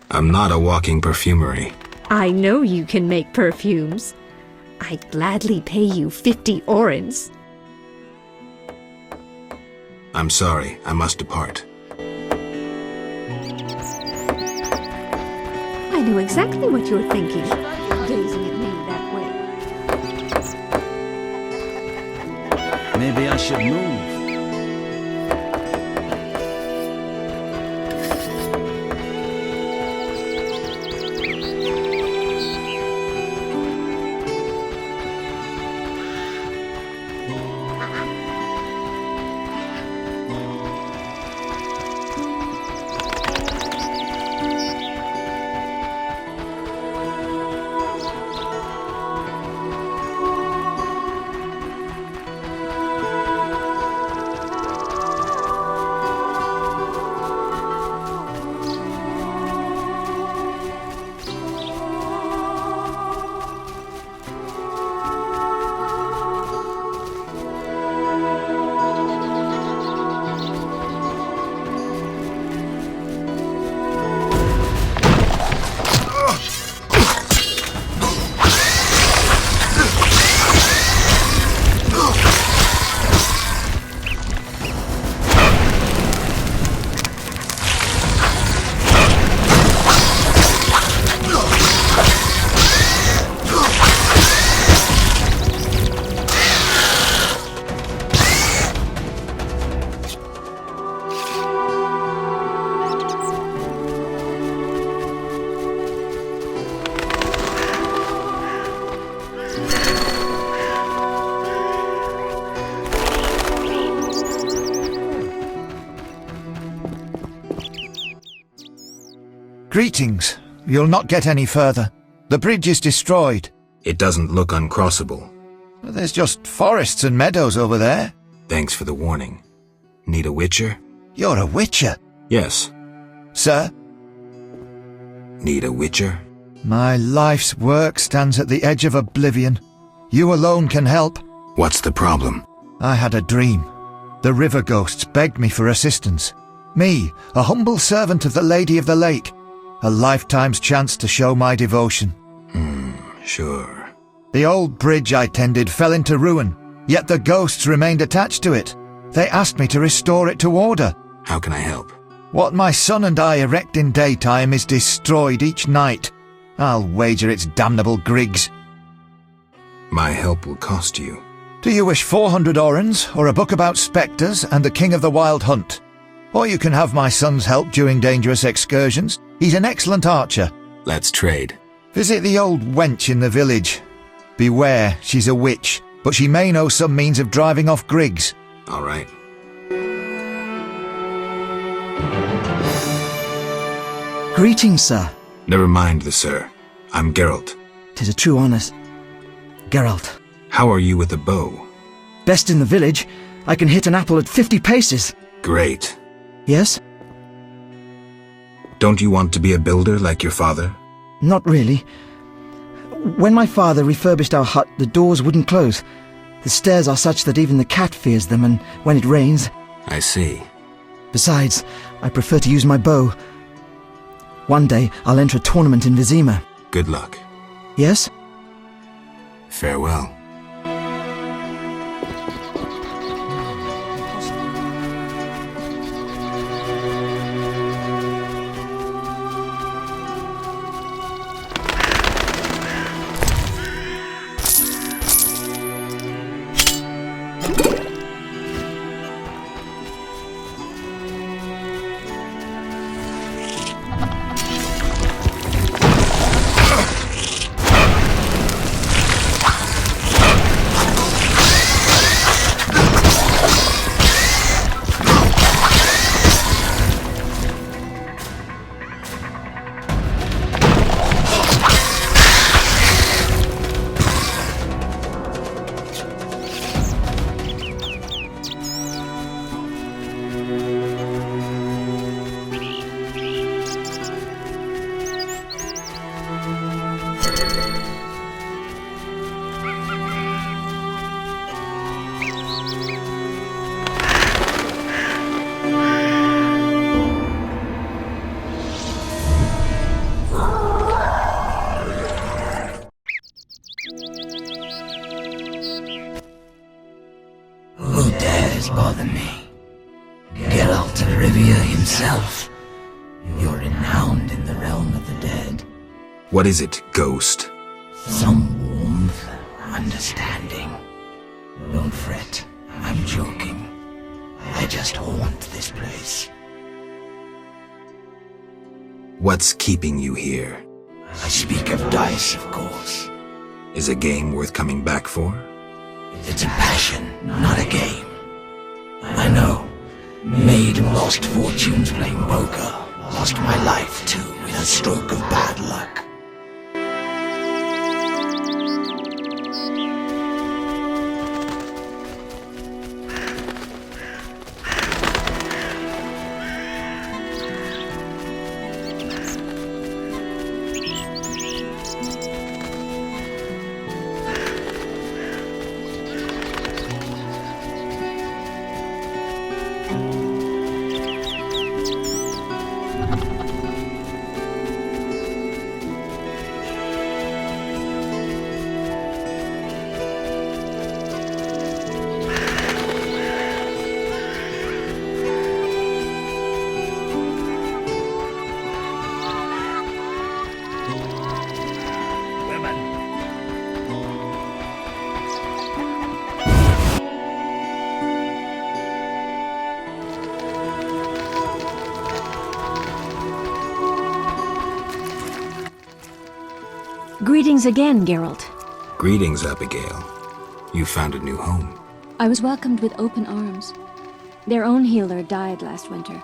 I'm not a walking perfumery. I know you can make perfumes. I'd gladly pay you 50 orens. I'm sorry, I must depart. I know exactly what you're thinking, gazing at me that way. Maybe I should move. Greetings. You'll not get any further. The bridge is destroyed. It doesn't look uncrossable. There's just forests and meadows over there. Thanks for the warning. Need a witcher? You're a witcher? Yes. Sir? Need a witcher? My life's work stands at the edge of oblivion. You alone can help. What's the problem? I had a dream. The river ghosts begged me for assistance. Me, a humble servant of the Lady of the Lake. A lifetime's chance to show my devotion. Sure. The old bridge I tended fell into ruin, yet the ghosts remained attached to it. They asked me to restore it to order. How can I help? What my son and I erect in daytime is destroyed each night. I'll wager it's damnable Griggs. My help will cost you. Do you wish 400 orens, or a book about spectres and the king of the wild hunt? Or you can have my son's help during dangerous excursions. He's an excellent archer. Let's trade. Visit the old wench in the village. Beware, she's a witch, but she may know some means of driving off Griggs. All right. Greetings, sir. Never mind the sir. I'm Geralt. 'Tis a true honour. Geralt. How are you with the bow? Best in the village. I can hit an apple at 50 paces. Great. Yes? Don't you want to be a builder like your father? Not really. When my father refurbished our hut, the doors wouldn't close. The stairs are such that even the cat fears them, and when it rains... I see. Besides, I prefer to use my bow. One day, I'll enter a tournament in Vizima. Good luck. Yes? Farewell. yourself. You're renowned in the realm of the dead. What is it, ghost? Some warmth, understanding. Don't fret, I'm joking. I just haunt this place. What's keeping you here? I speak of dice, of course. Is a game worth coming back for? It's a passion, not a game. I know. Made and lost fortunes playing poker. Lost my life, too, in a stroke of bad luck. Greetings again, Geralt. Greetings, Abigail. You found a new home. I was welcomed with open arms. Their own healer died last winter.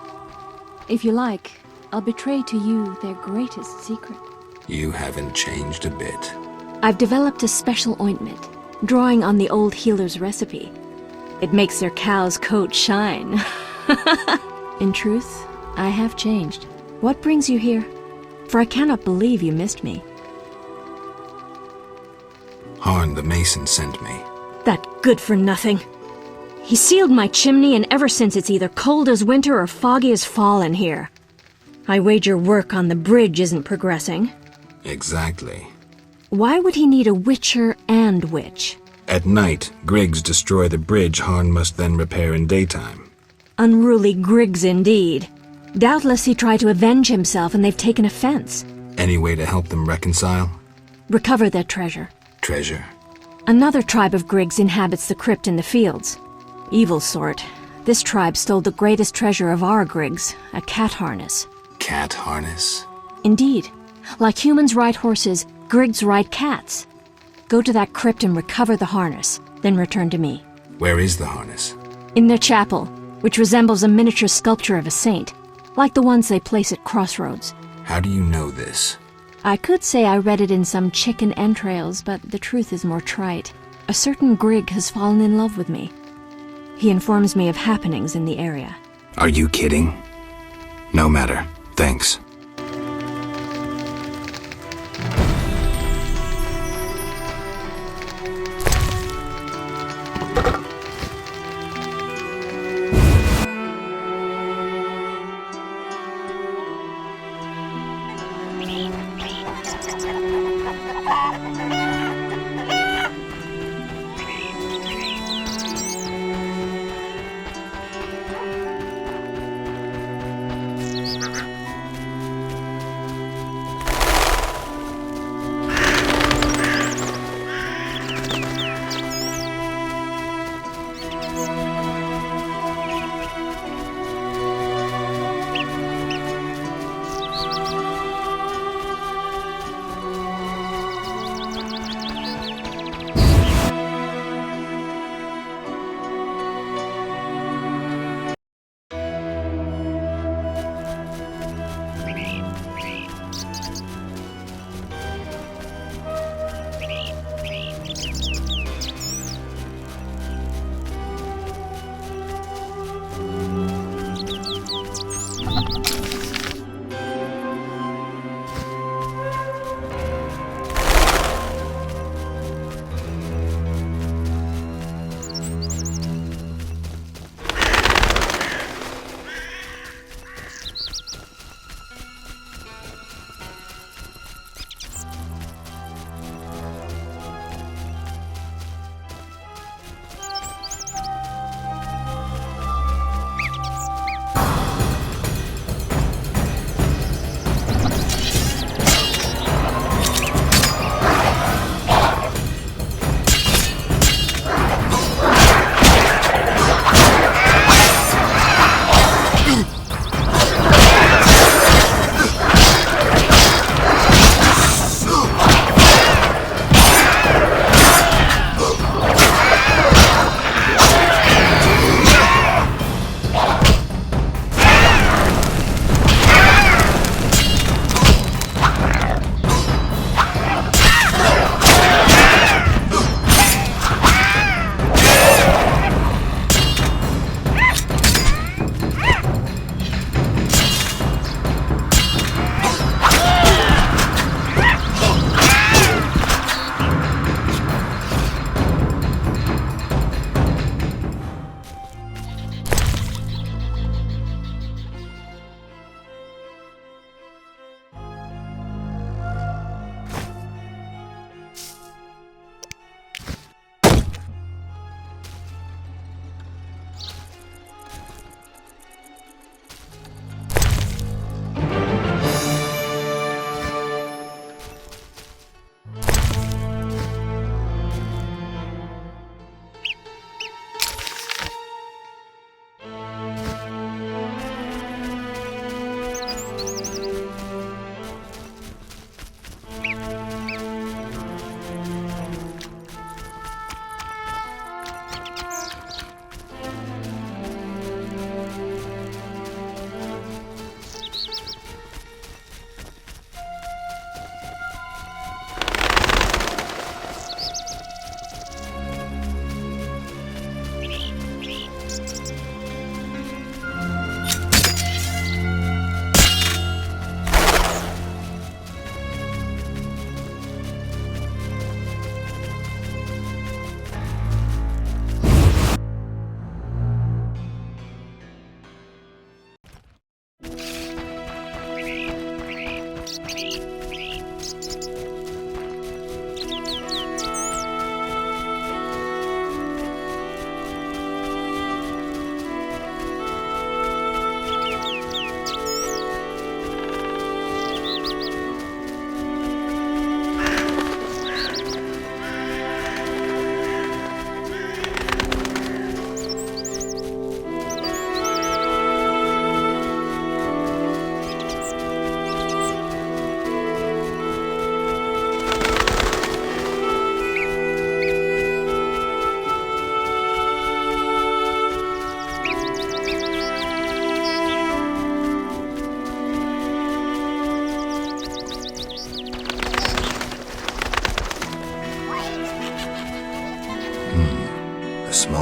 If you like, I'll betray to you their greatest secret. You haven't changed a bit. I've developed a special ointment, drawing on the old healer's recipe. It makes their cow's coat shine. In truth, I have changed. What brings you here? For I cannot believe you missed me. Harn the Mason sent me. That good-for-nothing. He sealed my chimney, and ever since it's either cold as winter or foggy as fall in here. I wager work on the bridge isn't progressing. Exactly. Why would he need a witcher and witch? At night, Griggs destroy the bridge Harn must then repair in daytime. Unruly Griggs indeed. Doubtless he tried to avenge himself, and they've taken offense. Any way to help them reconcile? Recover their treasure. Treasure? Another tribe of Griggs inhabits the crypt in the fields. Evil sort. This tribe stole the greatest treasure of our Griggs, a cat harness. Cat harness? Indeed. Like humans ride horses, Griggs ride cats. Go to that crypt and recover the harness, then return to me. Where is the harness? In their chapel, which resembles a miniature sculpture of a saint, like the ones they place at crossroads. How do you know this? I could say I read it in some chicken entrails, but the truth is more trite. A certain Grig has fallen in love with me. He informs me of happenings in the area. Are you kidding? No matter. Thanks.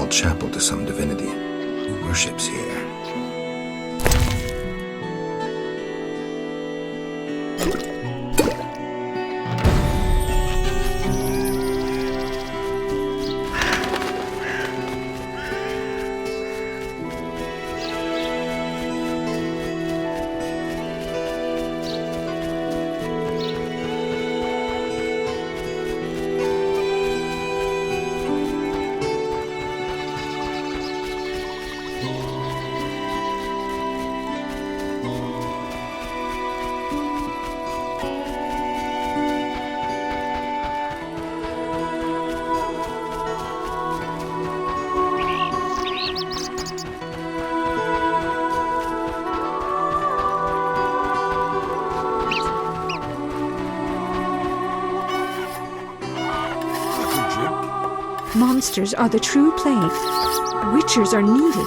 small chapel to some divinity. Who worships here? Monsters are the true plague. Witchers are needed.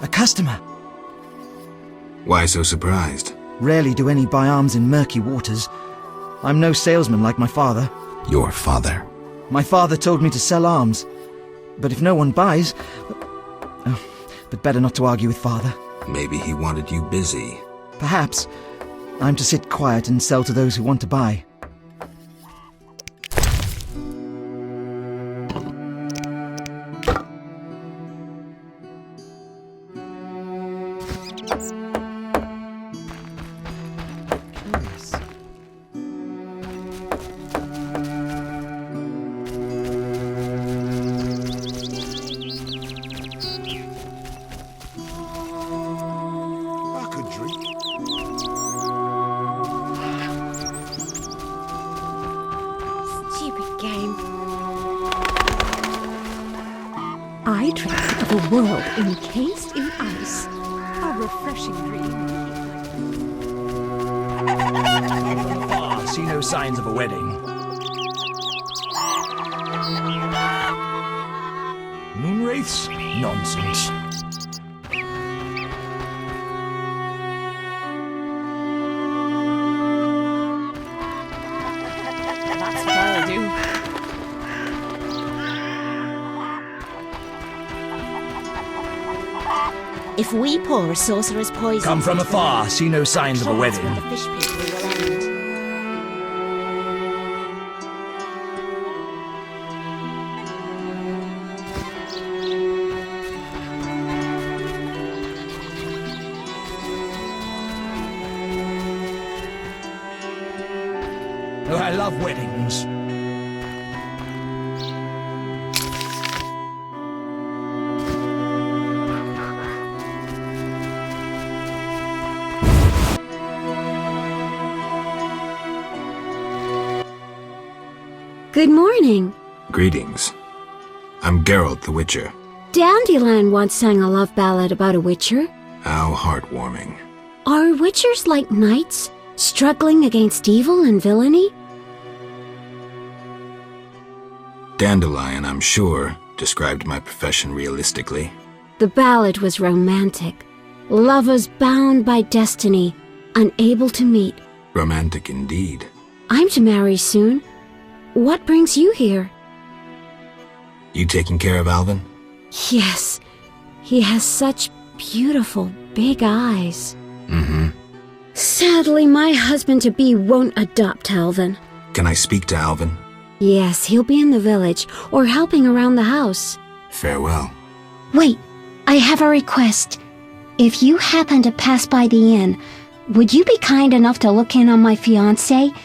A customer. Why so surprised? Rarely do any buy arms in murky waters. I'm no salesman like my father. Your father? My father told me to sell arms. But if no one buys... Oh, but better not to argue with father. Maybe he wanted you busy. Perhaps. I'm to sit quiet and sell to those who want to buy. I dream of a world encased in ice. A refreshing dream. I see no signs of a wedding. Moonwraiths? Nonsense. That's what I'll do. If we pour a sorcerer's poison... Come from afar, see no signs of a wedding. The fish people will end. Oh, I love weddings. Good morning. Greetings. I'm Geralt the Witcher. Dandelion once sang a love ballad about a witcher. How heartwarming. Are witchers like knights, struggling against evil and villainy? Dandelion, I'm sure, described my profession realistically. The ballad was romantic. Lovers bound by destiny, unable to meet. Romantic indeed. I'm to marry soon. What brings you here? You taking care of Alvin? Yes. He has such beautiful, big eyes. Mm-hmm. Sadly, my husband-to-be won't adopt Alvin. Can I speak to Alvin? Yes, he'll be in the village, or helping around the house. Farewell. Wait, I have a request. If you happen to pass by the inn, would you be kind enough to look in on my fiancé?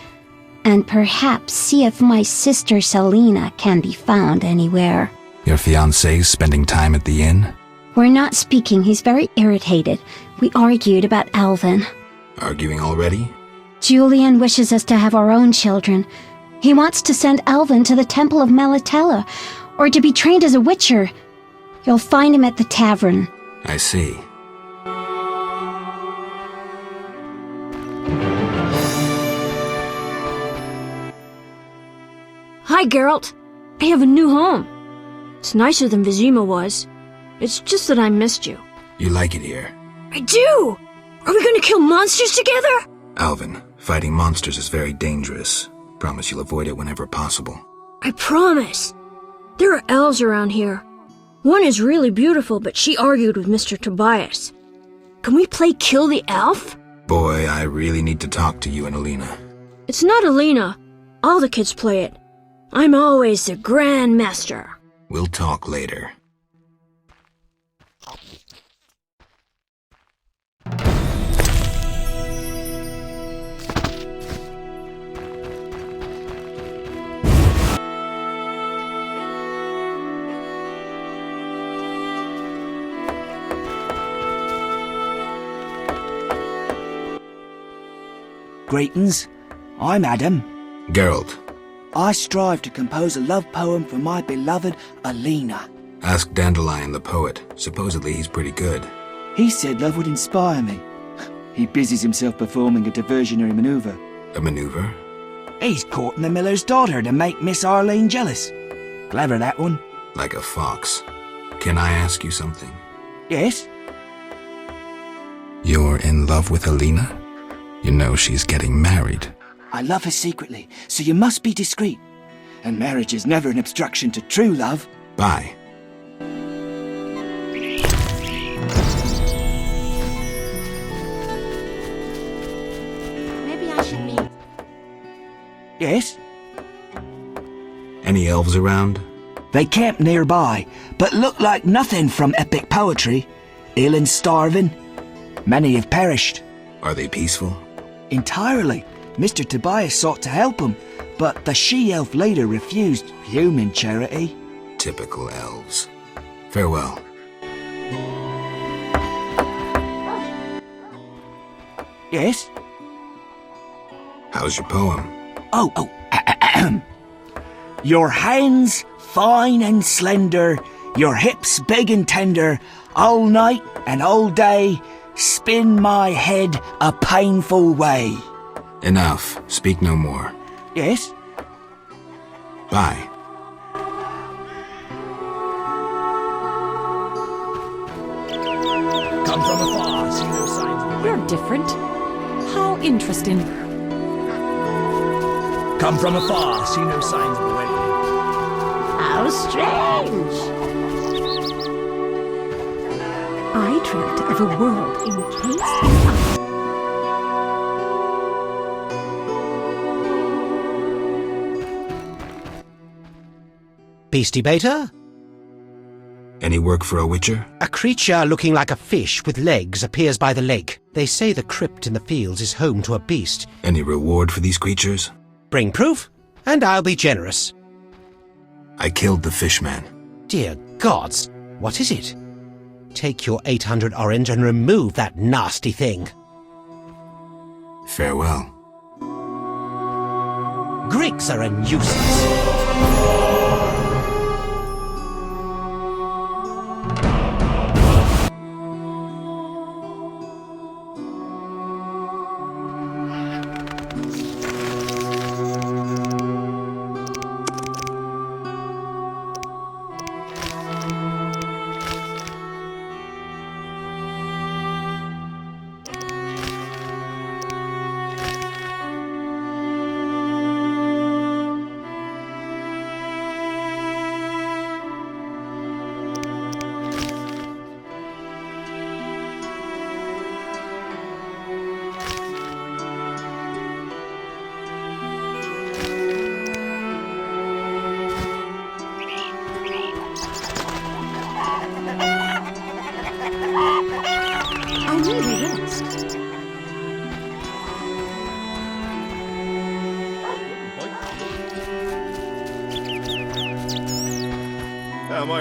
And perhaps see if my sister Selena can be found anywhere. Your fiancé's spending time at the inn? We're not speaking. He's very irritated. We argued about Alvin. Arguing already? Julian wishes us to have our own children. He wants to send Alvin to the Temple of Melatella, or to be trained as a witcher. You'll find him at the tavern. I see. Hi, Geralt. I have a new home. It's nicer than Vizima was. It's just that I missed you. You like it here? I do! Are we gonna kill monsters together? Alvin, fighting monsters is very dangerous. Promise you'll avoid it whenever possible. I promise. There are elves around here. One is really beautiful, but she argued with Mr. Tobias. Can we play Kill the Elf? Boy, I really need to talk to you and Alina. It's not Alina. All the kids play it. I'm always the Grand Master. We'll talk later. Greetings. I'm Adam. Geralt. I strive to compose a love poem for my beloved Alina. Ask Dandelion the poet. Supposedly he's pretty good. He said love would inspire me. He busies himself performing a diversionary maneuver. A maneuver? He's courting the miller's daughter to make Miss Arlene jealous. Clever, that one. Like a fox. Can I ask you something? Yes? You're in love with Alina? You know she's getting married. I love her secretly, so you must be discreet. And marriage is never an obstruction to true love. Bye. Maybe I should meet. Yes? Any elves around? They camp nearby, but look like nothing from epic poetry. Ill and starving. Many have perished. Are they peaceful? Entirely. Mr. Tobias sought to help him, but the she-elf later refused human charity. Typical elves. Farewell. Yes? How's your poem? Your hands fine and slender, your hips big and tender, all night and all day, spin my head a painful way. Enough. Speak no more. Yes? Bye. Come from afar, see no signs. You're different. How interesting. Come from afar, see no signs of the wedding. How strange. I dreamt of a world encased in ice. Beastie Beta? Any work for a witcher? A creature looking like a fish with legs appears by the lake. They say the crypt in the fields is home to a beast. Any reward for these creatures? Bring proof, and I'll be generous. I killed the fishman. Dear gods, what is it? Take your 800 orange and remove that nasty thing. Farewell. Griggs are a nuisance.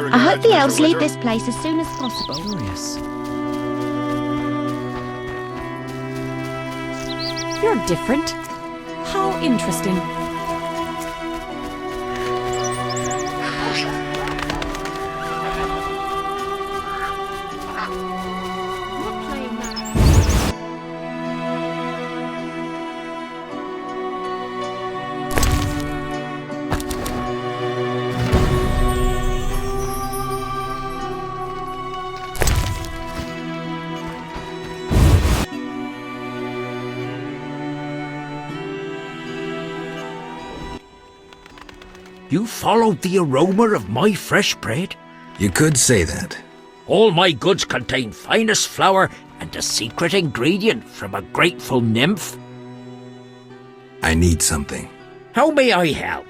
I hope the elves leave this place as soon as possible. Curious. You're different. How interesting. You followed the aroma of my fresh bread? You could say that. All my goods contain finest flour and a secret ingredient from a grateful nymph. I need something. How may I help?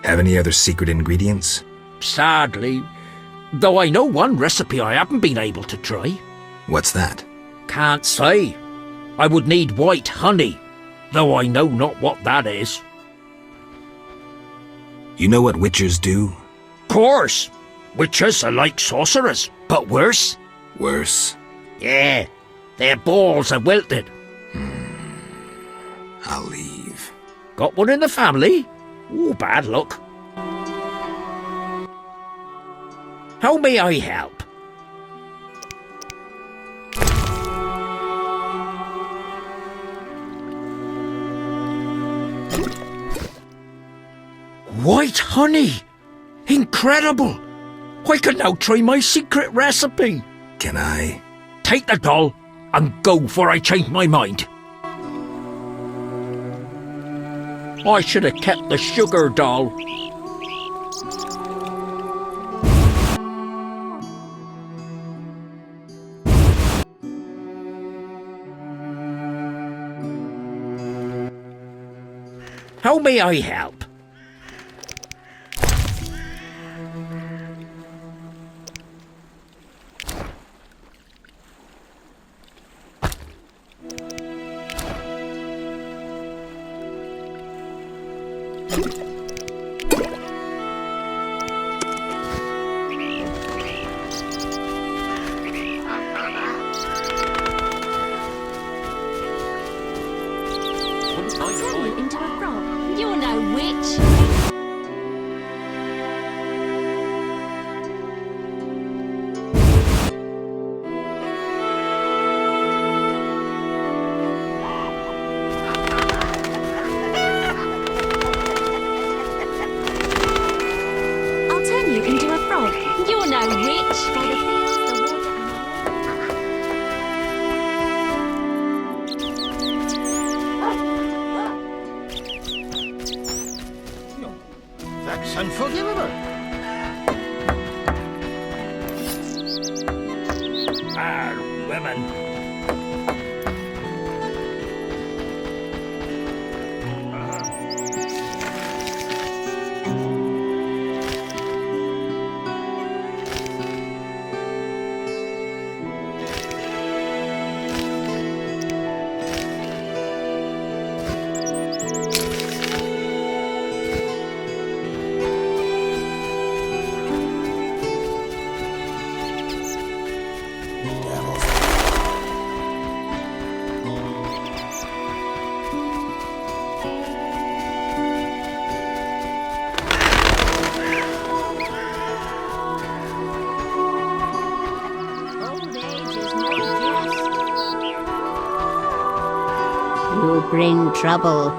Have any other secret ingredients? Sadly, though I know one recipe I haven't been able to try. What's that? Can't say. I would need white honey, though I know not what that is. You know what witchers do? Course. Witches are like sorcerers, but worse. Worse? Yeah, their balls are wilted. I'll leave. Got one in the family? Ooh, bad luck. How may I help? White honey! Incredible! I can now try my secret recipe. Can I? Take the doll and go before I change my mind. I should have kept the sugar doll. How may I help? You're no witch. I'll turn you into a frog. You're no witch. By the fields, the water That's unforgivable. Ah, women. You bring trouble.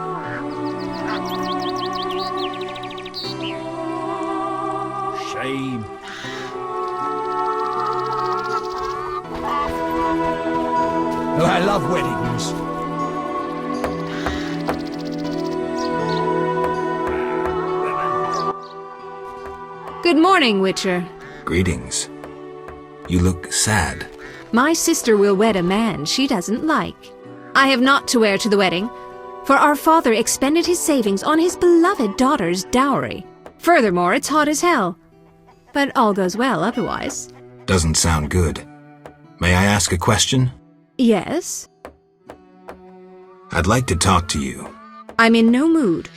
Shame. I love weddings. Good morning, Witcher. Greetings. You look sad. My sister will wed a man she doesn't like. I have naught to wear to the wedding, for our father expended his savings on his beloved daughter's dowry. Furthermore, it's hot as hell. But all goes well otherwise. Doesn't sound good. May I ask a question? Yes? I'd like to talk to you. I'm in no mood.